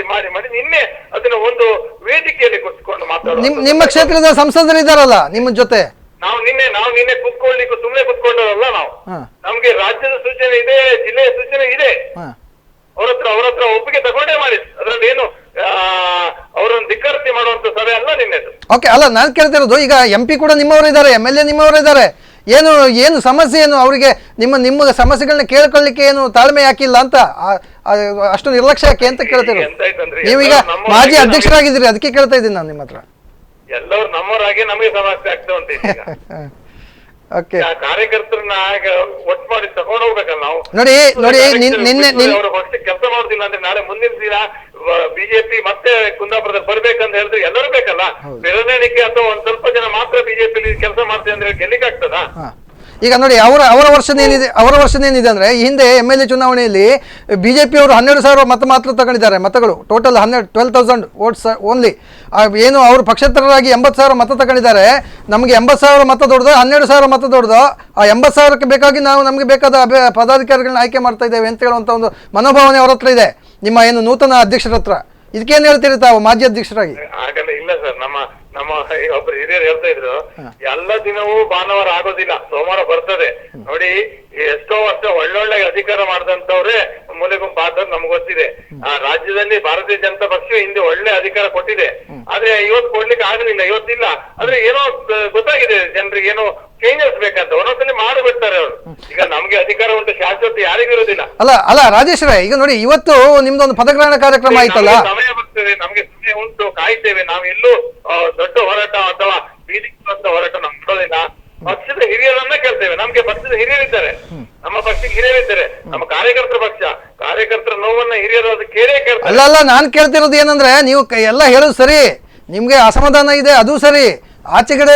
ನಿನ್ನೆ ಅದನ್ನ ಒಂದು ವೇದಿಕೆಯಲ್ಲಿ ಕೂತ್ಕೊಂಡು ಮಾತಾಡೋದು. ನಿಮ್ಮ ಕ್ಷೇತ್ರದ ಸಂಸದರಿದ್ದಾರಲ್ಲ ನಿಮ್ಮ ಜೊತೆ, ನಾವು ನಿನ್ನೆ ಕೂತ್ಕೊಳ್ಳಿಕ್ಕೆ ಸುಮ್ಮನೆ ಕೂತ್ಕೊಂಡವರಲ್ಲ ನಾವು. ನಮ್ಗೆ ರಾಜ್ಯದ ಸೂಚನೆ ಇದೆ, ಜಿಲ್ಲೆಯ ಸೂಚನೆ ಇದೆ. ಅವ್ರ ಹತ್ರ ಒಪ್ಪಿಗೆ ತಗೊಂಡೇ ಮಾಡಿದ್. ಅದ್ರಲ್ಲಿ ಏನು ಅವರನ್ನು ಧಿಕ್ಕರಿಸಿ ಮಾಡುವಂತ ಸಭೆ ಅಲ್ಲ ನಿನ್ನೆದು. ಅಲ್ಲ, ನಾನು ಕೇಳ್ತಿರೋದು ಈಗ MP ಕೂಡ ನಿಮ್ಮವರಿದ್ದಾರೆ, MLA ನಿಮ್ಮವರಿದ್ದಾರೆ. ಏನು ಸಮಸ್ಯೆ ಏನು ಅವರಿಗೆ? ನಿಮ್ಮ ಸಮಸ್ಯೆಗಳನ್ನ ಕೇಳ್ಕೊಳ್ಳಿಕ್ಕೆ ಏನು ತಾಳ್ಮೆ ಯಾಕಿಲ್ಲ ಅಂತ, ಅಷ್ಟು ನಿರ್ಲಕ್ಷ್ಯ ಯಾಕೆ ಅಂತ ಕೇಳ್ತಿರೋದು. ನೀವೀಗ ಮಾಜಿ ಅಧ್ಯಕ್ಷರಾಗಿದ್ದೀರಿ, ಅದಕ್ಕೆ ಕೇಳ್ತಾ ಇದ್ದೀನಿ ನಾನು ನಿಮ್ಮ ಹತ್ರ. ಎಲ್ಲರೂ ನಮ್ಮವರಾಗಿ ನಮಗೆ ಸಮಸ್ಯೆ ಆಗ್ತಾ ಉಂಟು. ಕಾರ್ಯಕರ್ತರನ್ನ ಒಟ್ಟು ಮಾಡಿ ತಗೊಂಡು ಹೋಗ್ಬೇಕಲ್ಲ ನಾವು. ನೋಡಿ ನಿನ್ನೆ ಕೆಲಸ ಮಾಡುದಿಲ್ಲ ಅಂದ್ರೆ ನಾಳೆ ಮುಂದಿನ ದಿನ ಬಿಜೆಪಿ ಮತ್ತೆ ಕುಂದಾಪುರದಲ್ಲಿ ಬರ್ಬೇಕಂತ ಹೇಳಿದ್ರೆ ಎಲ್ಲರೂ ಬೇಕಲ್ಲ. ಬೆರಳೆಣಿಕೆ ಅಥವಾ ಒಂದ್ ಸ್ವಲ್ಪ ಜನ ಮಾತ್ರ ಬಿಜೆಪಿ ಕೆಲಸ ಮಾಡ್ತೀವಿ ಅಂದ್ರೆ ಗೆಲ್ಲಿಕ್ ಆಗ್ತದ? ಈಗ ನೋಡಿ ಅವರ ವರ್ಷ ಏನಿದೆ ಅಂದ್ರೆ ಈ ಹಿಂದೆ MLA ಚುನಾವಣೆಯಲ್ಲಿ BJP ಅವರು 12,000 ಮತ ಮಾತ್ರ ತಗೊಂಡಿದ್ದಾರೆ. ಮತಗಳು ಟೋಟಲ್ 12,000 ವೋಟ್ಸ್ ಓನ್ಲಿ. ಏನು ಅವರು ಪಕ್ಷೇತರರಾಗಿ 80,000 ಮತ ತಗೊಂಡಿದ್ದಾರೆ. ನಮಗೆ 80,000 ಮತ ದೊಡ್ಡದು, 12,000 ಮತ ದೊಡ್ಡದು. ಆ 80,000ಕ್ಕೆ ಬೇಕಾಗಿ ನಾವು ನಮಗೆ ಬೇಕಾದ ಪದಾಧಿಕಾರಿಗಳನ್ನ ಆಯ್ಕೆ ಮಾಡ್ತಾ ಇದ್ದೇವೆ ಅಂತ ಹೇಳುವಂತ ಒಂದು ಮನೋಭಾವನೆ ಅವರ ಹತ್ರ ಇದೆ, ನಿಮ್ಮ ಏನು ನೂತನ ಅಧ್ಯಕ್ಷರ ಹತ್ರ. ಇದಕ್ಕೇನು ಹೇಳ್ತೀರಿ ತಾವು ಮಾಜಿ ಅಧ್ಯಕ್ಷರಾಗಿ? ಆಗಲ್ಲ, ಇಲ್ಲ ಸರ್. ನಮ್ಮ ಒಬ್ರು ಹಿರಿಯರು ಹೇಳ್ತಾ ಇದ್ರು, ಎಲ್ಲ ದಿನವೂ ಭಾನುವಾರ ಆಗೋದಿಲ್ಲ, ಸೋಮವಾರ ಬರ್ತದೆ. ನೋಡಿ, ಎಷ್ಟೋ ವರ್ಷ ಒಳ್ಳೊಳ್ಳೆ ಅಧಿಕಾರ ಮಾಡಿದಂತವ್ರೆ ಮೂಲೆ ಗುಂಪು ಆದದ್ದು ನಮ್ಗೆ ಗೊತ್ತಿದೆ. ಆ ರಾಜ್ಯದಲ್ಲಿ ಭಾರತೀಯ ಜನತಾ ಪಕ್ಷ ಹಿಂದೆ ಒಳ್ಳೆ ಅಧಿಕಾರ ಕೊಟ್ಟಿದೆ. ಆದ್ರೆ ಇವತ್ತು ಕೊಡ್ಲಿಕ್ಕೆ ಆಗಲಿಲ್ಲ, ಇವತ್ತಿಲ್ಲ. ಆದ್ರೆ ಏನೋ ಗೊತ್ತಾಗಿದೆ ಜನರಿಗೆ, ಏನೋ ಚೇಂಜಸ್ ಬೇಕಂತ ಒಂದೊಂದ್ಸಲಿ ಮಾಡಿಬಿಡ್ತಾರೆ ಅವರು. ಈಗ ನಮ್ಗೆ ಅಧಿಕಾರ ಉಂಟು, ಶಾಶ್ವತ ಯಾರಿಗೂ ಇರೋದಿಲ್ಲ. ಅಲ್ಲ ರಾಜೇಶ್ ರೇ, ಈಗ ನೋಡಿ ಇವತ್ತು ನಿಮ್ದೊಂದು ಪದಗ್ರಹಣ ಕಾರ್ಯಕ್ರಮ ಆಯ್ತಲ್ಲ. ಸಮಯ ಬರ್ತದೆ, ನಮ್ಗೆ ಸಮಯ ಉಂಟು, ಕಾಯ್ತೇವೆ. ನಾವೆಲ್ಲೂ ದೊಡ್ಡ ಹೋರಾಟ ಅಥವಾ ಬೀದಿ ಹೋರಾಟ ನಮ್ ಬಿಡೋದಿಲ್ಲ. ಪಕ್ಷದ ಹಿರಿಯರನ್ನ ಕೇಳ್ತೇವೆ. ನಮ್ಗೆ ಪಕ್ಷದ ಹಿರಿಯರಿದ್ದಾರೆ, ನಮ್ಮ ಪಕ್ಷಕ್ಕೆ ಹಿರಿಯರಿದ್ದಾರೆ. ನಮ್ಮ ಕಾರ್ಯಕರ್ತರ ನೋವನ್ನ ಹಿರಿಯರು ಅದು ಕೇಳೇ ಕೇಳ್ತಾರೆ. ಅಲ್ಲ, ನಾನು ಕೇಳ್ತಿರೋದು ಏನಂದ್ರೆ, ನೀವು ಎಲ್ಲ ಹೇಳೋದು ಸರಿ, ನಿಮ್ಗೆ ಅಸಮಾಧಾನ ಇದೆ, ಅದು ಸರಿ. ಆಚೆಗಡೆ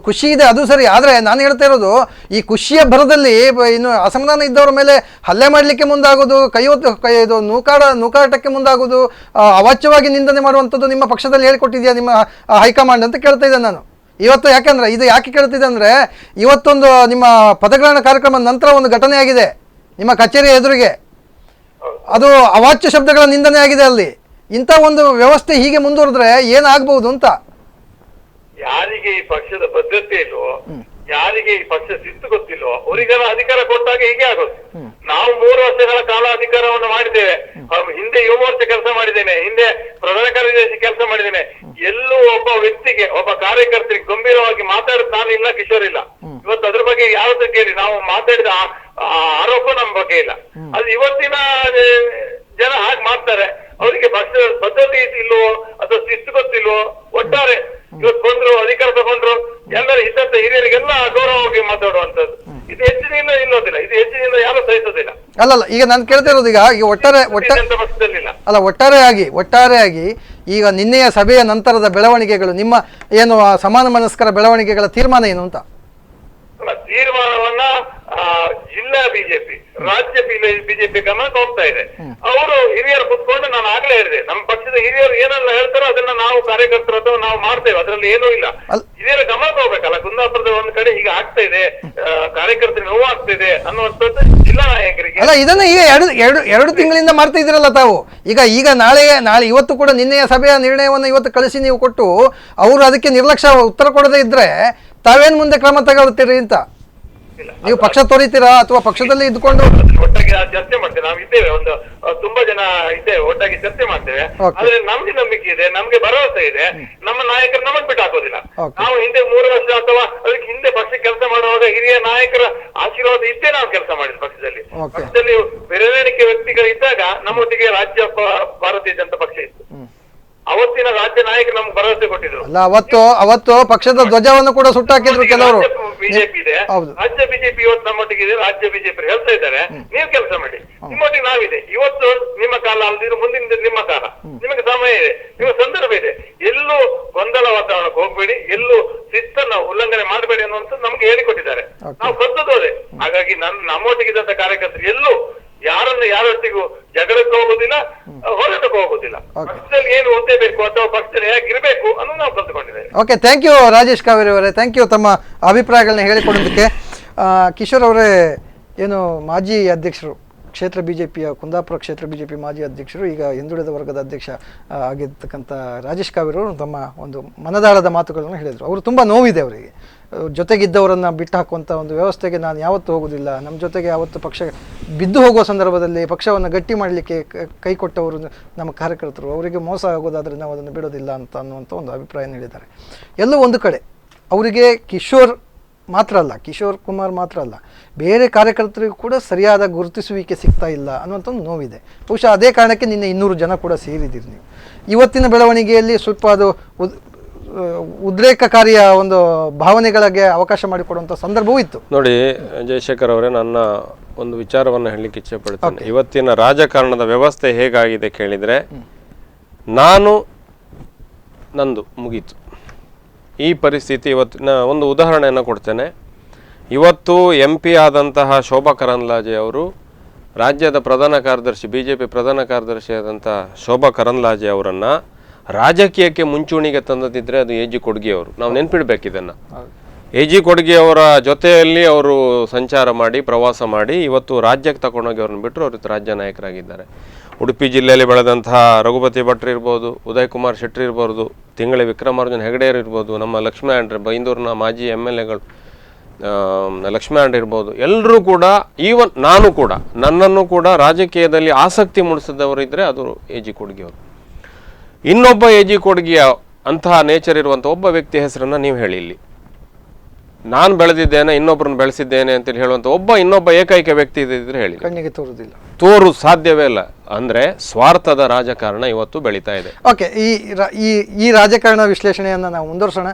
ಖುಷಿ ಇದೆ, ಅದು ಸರಿ. ಆದರೆ ನಾನು ಹೇಳ್ತಾ ಇರೋದು, ಈ ಖುಷಿಯ ಭರದಲ್ಲಿ ಇನ್ನು ಅಸಮಾಧಾನ ಇದ್ದವರ ಮೇಲೆ ಹಲ್ಲೆ ಮಾಡಲಿಕ್ಕೆ ಮುಂದಾಗೋದು, ಇದು ನೂಕಾಟಕ್ಕೆ ಮುಂದಾಗೋದು, ಅವಾಚ್ಯವಾಗಿ ನಿಂದನೆ ಮಾಡುವಂಥದ್ದು ನಿಮ್ಮ ಪಕ್ಷದಲ್ಲಿ ಹೇಳಿಕೊಟ್ಟಿದೆಯಾ ನಿಮ್ಮ ಹೈಕಮಾಂಡ್ ಅಂತ ಕೇಳ್ತಾ ಇದ್ದೆ ನಾನು ಇವತ್ತು. ಯಾಕಂದರೆ ಇದು ಯಾಕೆ ಕೇಳ್ತಿದ್ದೆ ಅಂದರೆ, ಇವತ್ತೊಂದು ನಿಮ್ಮ ಪದಗ್ರಹಣ ಕಾರ್ಯಕ್ರಮದ ನಂತರ ಒಂದು ಘಟನೆ ಆಗಿದೆ ನಿಮ್ಮ ಕಚೇರಿಯ ಎದುರಿಗೆ. ಅದು ಅವಾಚ್ಯ ಶಬ್ದಗಳ ನಿಂದನೆ ಆಗಿದೆ ಅಲ್ಲಿ. ಇಂಥ ಒಂದು ವ್ಯವಸ್ಥೆ ಹೀಗೆ ಮುಂದುವರೆದ್ರೆ ಏನಾಗಬಹುದು ಅಂತ. ಯಾರಿಗೆ ಈ ಪಕ್ಷದ ಭದ್ರತೆ ಇಲ್ವೋ, ಯಾರಿಗೆ ಈ ಪಕ್ಷ ಶಿಸ್ತು ಗೊತ್ತಿಲ್ವೋ ಅವರಿಗೆಲ್ಲ ಅಧಿಕಾರ ಕೊಟ್ಟಾಗ ಹೀಗೆ ಆಗೋದು. ನಾವು 3 ವರ್ಷಗಳ ಕಾಲ ಅಧಿಕಾರವನ್ನು ಮಾಡಿದ್ದೇವೆ. ಹಿಂದೆ ಯುವ ಮೋರ್ಚೆ ಕೆಲಸ ಮಾಡಿದ್ದೇನೆ, ಹಿಂದೆ ಪ್ರಧಾನ ಕಾರ್ಯದರ್ಶಿ ಕೆಲಸ ಮಾಡಿದ್ದೇನೆ. ಎಲ್ಲೂ ಒಬ್ಬ ವ್ಯಕ್ತಿಗೆ, ಒಬ್ಬ ಕಾರ್ಯಕರ್ತರಿಗೆ ಗಂಭೀರವಾಗಿ ಮಾತಾಡೋದು ನಾನು ಇಲ್ಲ, ಕಿಶೋರ್ ಇಲ್ಲ. ಇವತ್ತು ಅದ್ರ ಬಗ್ಗೆ ಯಾವ್ದು ಕೇಳಿ ನಾವು ಮಾತಾಡಿದ ಆರೋಪ ನಮ್ಮ ಬಗ್ಗೆ ಇಲ್ಲ. ಅದು ಇವತ್ತಿನ ಜನ ಹಾಗೆ ಮಾಡ್ತಾರೆ. ಅವರಿಗೆ ಪಕ್ಷದ ಭದ್ರತೆ ಇಲ್ವೋ ಅಥವಾ ಶಿಸ್ತು ಗೊತ್ತಿಲ್ವೋ, ಒಟ್ಟಾರೆ ಇವತ್ತು ಬಂದ್ರು, ಅಧಿಕಾರ ತಗೊಂಡ್ರು, ಎಲ್ಲರ ಹಿತದ ಹಿರಿಯರಿಗೆಲ್ಲ ಗೌರವವಾಗಿ ಮಾತಾಡುವಂತದ್ದು. ಇದು ಹೆಚ್ಚಿನಿಂದ ಇಲ್ಲೋದಿಲ್ಲ, ಇದು ಹೆಚ್ಚಿನಿಂದ ಯಾರು ಸಹಿಸೋದಿಲ್ಲ. ಅಲ್ಲಲ್ಲ, ಈಗ ನಾನು ಕೇಳ್ತಾ ಇರೋದು, ಈಗ ಒಟ್ಟಾರೆಯಾಗಿ ಈಗ ನಿನ್ನೆಯ ಸಭೆಯ ನಂತರದ ಬೆಳವಣಿಗೆಗಳು, ನಿಮ್ಮ ಏನು ಸಮಾನ ಮನಸ್ಕರ ಬೆಳವಣಿಗೆಗಳ ತೀರ್ಮಾನ ಏನು ಅಂತ. ತೀರ್ಮಾನವನ್ನ ಜಿಲ್ಲಾ ಬಿಜೆಪಿ, ರಾಜ್ಯ ಬಿಜೆಪಿ ಗಮನಕ್ಕೆ ಹೋಗ್ತಾ ಇದೆ. ಅವರು ಹಿರಿಯರು ಕುತ್ಕೊಂಡು, ನಾನು ಆಗ್ಲೇ ಹೇಳಿದೆ, ನಮ್ಮ ಪಕ್ಷದ ಹಿರಿಯರು ಏನೆಲ್ಲ ಹೇಳ್ತಾರೋ ಅದನ್ನ ನಾವು ಕಾರ್ಯಕರ್ತರು ಅಥವಾ ನಾವು ಮಾಡ್ತೇವೆ, ಅದ್ರಲ್ಲಿ ಏನೂ ಇಲ್ಲ. ಹಿರಿಯರ ಗಮನಕ್ಕೆ ಹೋಗ್ಬೇಕಲ್ಲ. ಕುಂದಾಪುರದ ಒಂದ್ ಕಡೆ ಈಗ ಆಗ್ತಾ ಇದೆ, ಕಾರ್ಯಕರ್ತರಿಗೆ ನೋವು ಆಗ್ತಾ ಇದೆ ಅನ್ನುವಂಥದ್ದು ಜಿಲ್ಲಾ ನಾಯಕರಿಗೆ. ಅಲ್ಲ, ಇದನ್ನ ಈಗ ಎರಡು ತಿಂಗಳಿಂದ ಮಾಡ್ತಾ ಇದ್ದೀರಲ್ಲ ತಾವು. ಈಗ ನಾಳೆ ಇವತ್ತು ಕೂಡ ನಿನ್ನೆಯ ಸಭೆಯ ನಿರ್ಣಯವನ್ನು ಇವತ್ತು ಕಳಿಸಿ ನೀವು ಕೊಟ್ಟು, ಅವರು ಅದಕ್ಕೆ ನಿರ್ಲಕ್ಷ್ಯ ಉತ್ತರ ಕೊಡದೇ ಇದ್ರೆ ತಾವೇನ್ ಮುಂದೆ ಕ್ರಮ ತಗೊಳ್ತೀರಿ ಅಂತ ನೀವು ಪಕ್ಷ ತೋರಿತೀರಾ ಅಥವಾ ಪಕ್ಷದಲ್ಲಿ ಇದ್ಕೊಂಡು ಒಟ್ಟಾಗಿ ಚರ್ಚೆ ಮಾಡ್ತೇವೆ. ನಾವು ಇದ್ದೇವೆ, ಒಂದು ತುಂಬಾ ಜನ ಇದ್ದೇವೆ, ಒಟ್ಟಾಗಿ ಚರ್ಚೆ ಮಾಡ್ತೇವೆ. ಆದ್ರೆ ನಮ್ಗೆ ನಂಬಿಕೆ ಇದೆ, ನಮ್ಗೆ ಭರವಸೆ ಇದೆ, ನಮ್ಮ ನಾಯಕರು ನಮಗ್ ಬಿಟ್ಟು ಹಾಕೋದಿಲ್ಲ. ನಾವು ಹಿಂದೆ 3 ವರ್ಷ ಅಥವಾ ಅದಕ್ಕೆ ಹಿಂದೆ ಪಕ್ಷ ಕೆಲಸ ಮಾಡುವಾಗ ಹಿರಿಯ ನಾಯಕರ ಆಶೀರ್ವಾದ ಇದ್ದೇ ನಾವು ಕೆಲಸ ಮಾಡಿದ್ವಿ ಪಕ್ಷದಲ್ಲಿ ಬೆರಳೆಣಿಕೆ ವ್ಯಕ್ತಿಗಳಿದ್ದಾಗ ನಮ್ಮೊಟ್ಟಿಗೆ ರಾಜ್ಯ ಭಾರತೀಯ ಜನತಾ ಪಕ್ಷ ಇತ್ತು. ಅವತ್ತಿನ ರಾಜ್ಯ ನಾಯಕರು ನಮ್ಗೆ ಭರವಸೆ ಕೊಟ್ಟಿದ್ರು. ಅಲ್ಲ, ಅವತ್ತು ಪಕ್ಷದ ಧ್ವಜವನ್ನು ಕೂಡ ಸುಟ್ಟಾಕಿದ್ರು ಕೆಲವರು. ಬಿಜೆಪಿ ಇದೆ, ರಾಜ್ಯ ಬಿಜೆಪಿ ಇವತ್ತು ನಮ್ಮೊಟ್ಟಿಗೆ ಇದೆ. ರಾಜ್ಯ ಬಿಜೆಪಿ ಹೇಳ್ತಾ ಇದ್ದಾರೆ, ನೀವು ಕೆಲಸ ಮಾಡಿ, ನಿಮ್ಮೊಟ್ಟಿಗೆ ನಾವಿದೆ. ಇವತ್ತು ನಿಮ್ಮ ಕಾಲ ಅಲ್ದಿದ್ರು ಮುಂದಿನ ನಿಮ್ಮ ಕಾಲ, ನಿಮಗೆ ಸಮಯ ಇದೆ, ನಿಮ್ಮ ಸಂದರ್ಭ ಇದೆ. ಎಲ್ಲೂ ಗೊಂದಲ ವಾತಾವರಣಕ್ಕೆ ಹೋಗ್ಬೇಡಿ, ಎಲ್ಲೂ ಶಿಸ್ತನ್ನ ಉಲ್ಲಂಘನೆ ಮಾಡಬೇಡಿ ಅನ್ನುವಂಥದ್ದು ನಮ್ಗೆ ಹೇಳಿಕೊಟ್ಟಿದ್ದಾರೆ. ನಾವು ಕರ್ತದೋದೆ. ಹಾಗಾಗಿ ನಮ್ಮೊಟ್ಟಿಗಿದ್ದಂತ ಕಾರ್ಯಕರ್ತರು ಎಲ್ಲೂ ಯಾರೊಟ್ಟಿಗೂ ಜಗಳಕ್ಕೆ ಹೋಗುದಿಲ್ಲ, ಹೋರಾಟಕ್ಕೆ ಹೋಗುದಿಲ್ಲ. ಪಕ್ಷದಲ್ಲಿ ಏನು ಓದಬೇಕು ಅಥವಾ ಪಕ್ಷದಲ್ಲಿ ಹೇಗಿರ್ಬೇಕು ಅನ್ನೋದು ನಾವು ಕಲ್ತ್ಕೊಂಡಿದ್ದೇವೆ. Okay, thank you Rajesh Kaveri ಅವರೇ, ಥ್ಯಾಂಕ್ ಯು ತಮ್ಮ ಅಭಿಪ್ರಾಯಗಳನ್ನ ಹೇಳಿಕೊಡೋದಕ್ಕೆ. ಕಿಶೋರ್ ಅವರೇ, ಏನು ಮಾಜಿ ಅಧ್ಯಕ್ಷರು, ಕ್ಷೇತ್ರ ಬಿಜೆಪಿಯ ಕುಂದಾಪುರ ಕ್ಷೇತ್ರ ಬಿಜೆಪಿ ಮಾಜಿ ಅಧ್ಯಕ್ಷರು, ಈಗ ಹಿಂದುಳಿದ ವರ್ಗದ ಅಧ್ಯಕ್ಷ ಆಗಿರ್ತಕ್ಕಂಥ ರಾಜೇಶ್ ಕಾವೇರಿ ಅವರು ತಮ್ಮ ಒಂದು ಮನದಾಳದ ಮಾತುಗಳನ್ನು ಹೇಳಿದರು. ಅವರು ತುಂಬ ನೋವಿದೆ ಅವರಿಗೆ. ಜೊತೆಗಿದ್ದವರನ್ನು ಬಿಟ್ಟು ಹಾಕುವಂಥ ಒಂದು ವ್ಯವಸ್ಥೆಗೆ ನಾನು ಯಾವತ್ತೂ ಹೋಗೋದಿಲ್ಲ, ನಮ್ಮ ಜೊತೆಗೆ ಯಾವತ್ತು ಪಕ್ಷ ಬಿದ್ದು ಹೋಗುವ ಸಂದರ್ಭದಲ್ಲಿ ಪಕ್ಷವನ್ನು ಗಟ್ಟಿ ಮಾಡಲಿಕ್ಕೆ ಕೈ ಕೊಟ್ಟವರು ನಮ್ಮ ಕಾರ್ಯಕರ್ತರು, ಅವರಿಗೆ ಮೋಸ ಆಗೋದಾದರೆ ನಾವು ಅದನ್ನು ಬಿಡೋದಿಲ್ಲ ಅನ್ನುವಂಥ ಒಂದು ಅಭಿಪ್ರಾಯ ನೀಡಿದ್ದಾರೆ. ಎಲ್ಲೋ ಒಂದು ಕಡೆ ಅವರಿಗೆ ಕಿಶೋರ್ ಕುಮಾರ್ ಮಾತ್ರ ಅಲ್ಲ, ಬೇರೆ ಕಾರ್ಯಕರ್ತರಿಗೂ ಕೂಡ ಸರಿಯಾದ ಗುರುತಿಸುವಿಕೆ ಸಿಗ್ತಾ ಇಲ್ಲ ಅನ್ನುವಂಥ ಒಂದು ನೋವಿದೆ. ಬಹುಶಃ ಅದೇ ಕಾರಣಕ್ಕೆ ನಿನ್ನೆ 200 ಜನ ಕೂಡ ಸೇರಿದ್ದೀರಿ ನೀವು. ಇವತ್ತಿನ ಬೆಳವಣಿಗೆಯಲ್ಲಿ ಸ್ವಲ್ಪ ಅದು ಉದ್ರೇಕಕಾರಿಯ ಒಂದು ಭಾವನೆಗಳಿಗೆ ಅವಕಾಶ ಮಾಡಿಕೊಡುವಂಥ ಸಂದರ್ಭವೂ ಇತ್ತು. ನೋಡಿ ಜಯಶೇಖರ್ ಅವರೇ, ನನ್ನ ಒಂದು ವಿಚಾರವನ್ನು ಹೇಳಲಿಕ್ಕೆ ಇಚ್ಛೆ ಪಡ್ತೇನೆ. ಇವತ್ತಿನ ರಾಜಕಾರಣದ ವ್ಯವಸ್ಥೆ ಹೇಗಾಗಿದೆ ಕೇಳಿದರೆ, ನಂದು ಮುಗೀತು ಈ ಪರಿಸ್ಥಿತಿ. ಇವತ್ತಿನ ಒಂದು ಉದಾಹರಣೆಯನ್ನು ಕೊಡ್ತೇನೆ. ಇವತ್ತು MP ಆದಂತಹ ಶೋಭಾ ಕರಂದ್ಲಾಜೆ ಅವರು ರಾಜ್ಯದ ಪ್ರಧಾನ ಕಾರ್ಯದರ್ಶಿ, BJP ಪ್ರಧಾನ ಕಾರ್ಯದರ್ಶಿ ಆದಂಥ ಶೋಭಾ ಕರಂದ್ಲಾಜೆ ಅವರನ್ನು ರಾಜಕೀಯಕ್ಕೆ ಮುಂಚೂಣಿಗೆ ತಂದದಿದ್ದರೆ ಅದು AG ಕೊಡ್ಗಿ ಅವರು. ನಾವು ನೆನ್ಪಿಡ್ಬೇಕು ಇದನ್ನು. AG ಕೊಡ್ಗಿ ಅವರ ಜೊತೆಯಲ್ಲಿ ಅವರು ಸಂಚಾರ ಮಾಡಿ, ಪ್ರವಾಸ ಮಾಡಿ, ಇವತ್ತು ರಾಜ್ಯಕ್ಕೆ ತಗೊಂಡೋಗಿ ಅವ್ರನ್ನ ಬಿಟ್ಟರು ಅವರು ರಾಜ್ಯ ನಾಯಕರಾಗಿದ್ದಾರೆ. ಉಡುಪಿ ಜಿಲ್ಲೆಯಲ್ಲಿ ಬೆಳೆದಂತಹ ರಘುಪತಿ ಭಟ್ರು ಇರ್ಬೋದು, ಉದಯ್ ಕುಮಾರ್ ಶೆಟ್ಟಿ ಇರ್ಬೋದು, ತಿಂಗಳಿ ವಿಕ್ರಮಾರ್ಜುನ್ ಹೆಗಡೆಯರ್ ಇರ್ಬೋದು, ನಮ್ಮ ಲಕ್ಷ್ಮೀ ಆಂಡ್ರೆ ಬೈಂದೂರಿನ ಮಾಜಿ MLAಗಳು ಲಕ್ಷ್ಮೀ ಆಂಡ್ರೆ ಇರ್ಬೋದು, ಎಲ್ಲರೂ ಕೂಡ, ಈವನ್ ನಾನು ಕೂಡ, ನನ್ನನ್ನು ಕೂಡ ರಾಜಕೀಯದಲ್ಲಿ ಆಸಕ್ತಿ ಮೂಡಿಸಿದವರು ಇದ್ದರೆ ಅದು AG ಕೊಡ್ಗಿ ಅವರು. ಇನ್ನೊಬ್ಬ AG ಕೊಡ್ಗಿಯ ಅಂತಹ ನೇಚರ್ ಇರುವಂಥ ಒಬ್ಬ ವ್ಯಕ್ತಿ ಹೆಸರನ್ನು ನೀವು ಹೇಳಿ. ಇಲ್ಲಿ ನಾನು ಬೆಳೆದಿದ್ದೇನೆ, ಇನ್ನೊಬ್ಬರನ್ನು ಬೆಳೆಸಿದ್ದೇನೆ ಅಂತೇಳಿ ಹೇಳುವಂಥ ಇನ್ನೊಬ್ಬ ಏಕೈಕ ವ್ಯಕ್ತಿ ಇದ್ದರೆ ಹೇಳಿ. ಕಣ್ಣಿಗೆ ತೋರುವುದಿಲ್ಲ, ಸಾಧ್ಯವೇ ಇಲ್ಲ. ಅಂದರೆ ಸ್ವಾರ್ಥದ ರಾಜಕಾರಣ ಇವತ್ತು ಬೆಳೀತಾ ಇದೆ. ಓಕೆ, ಈ ರಾಜಕಾರಣ ವಿಶ್ಲೇಷಣೆಯನ್ನು ನಾವು ಮುಂದುವರ್ಸೋಣ.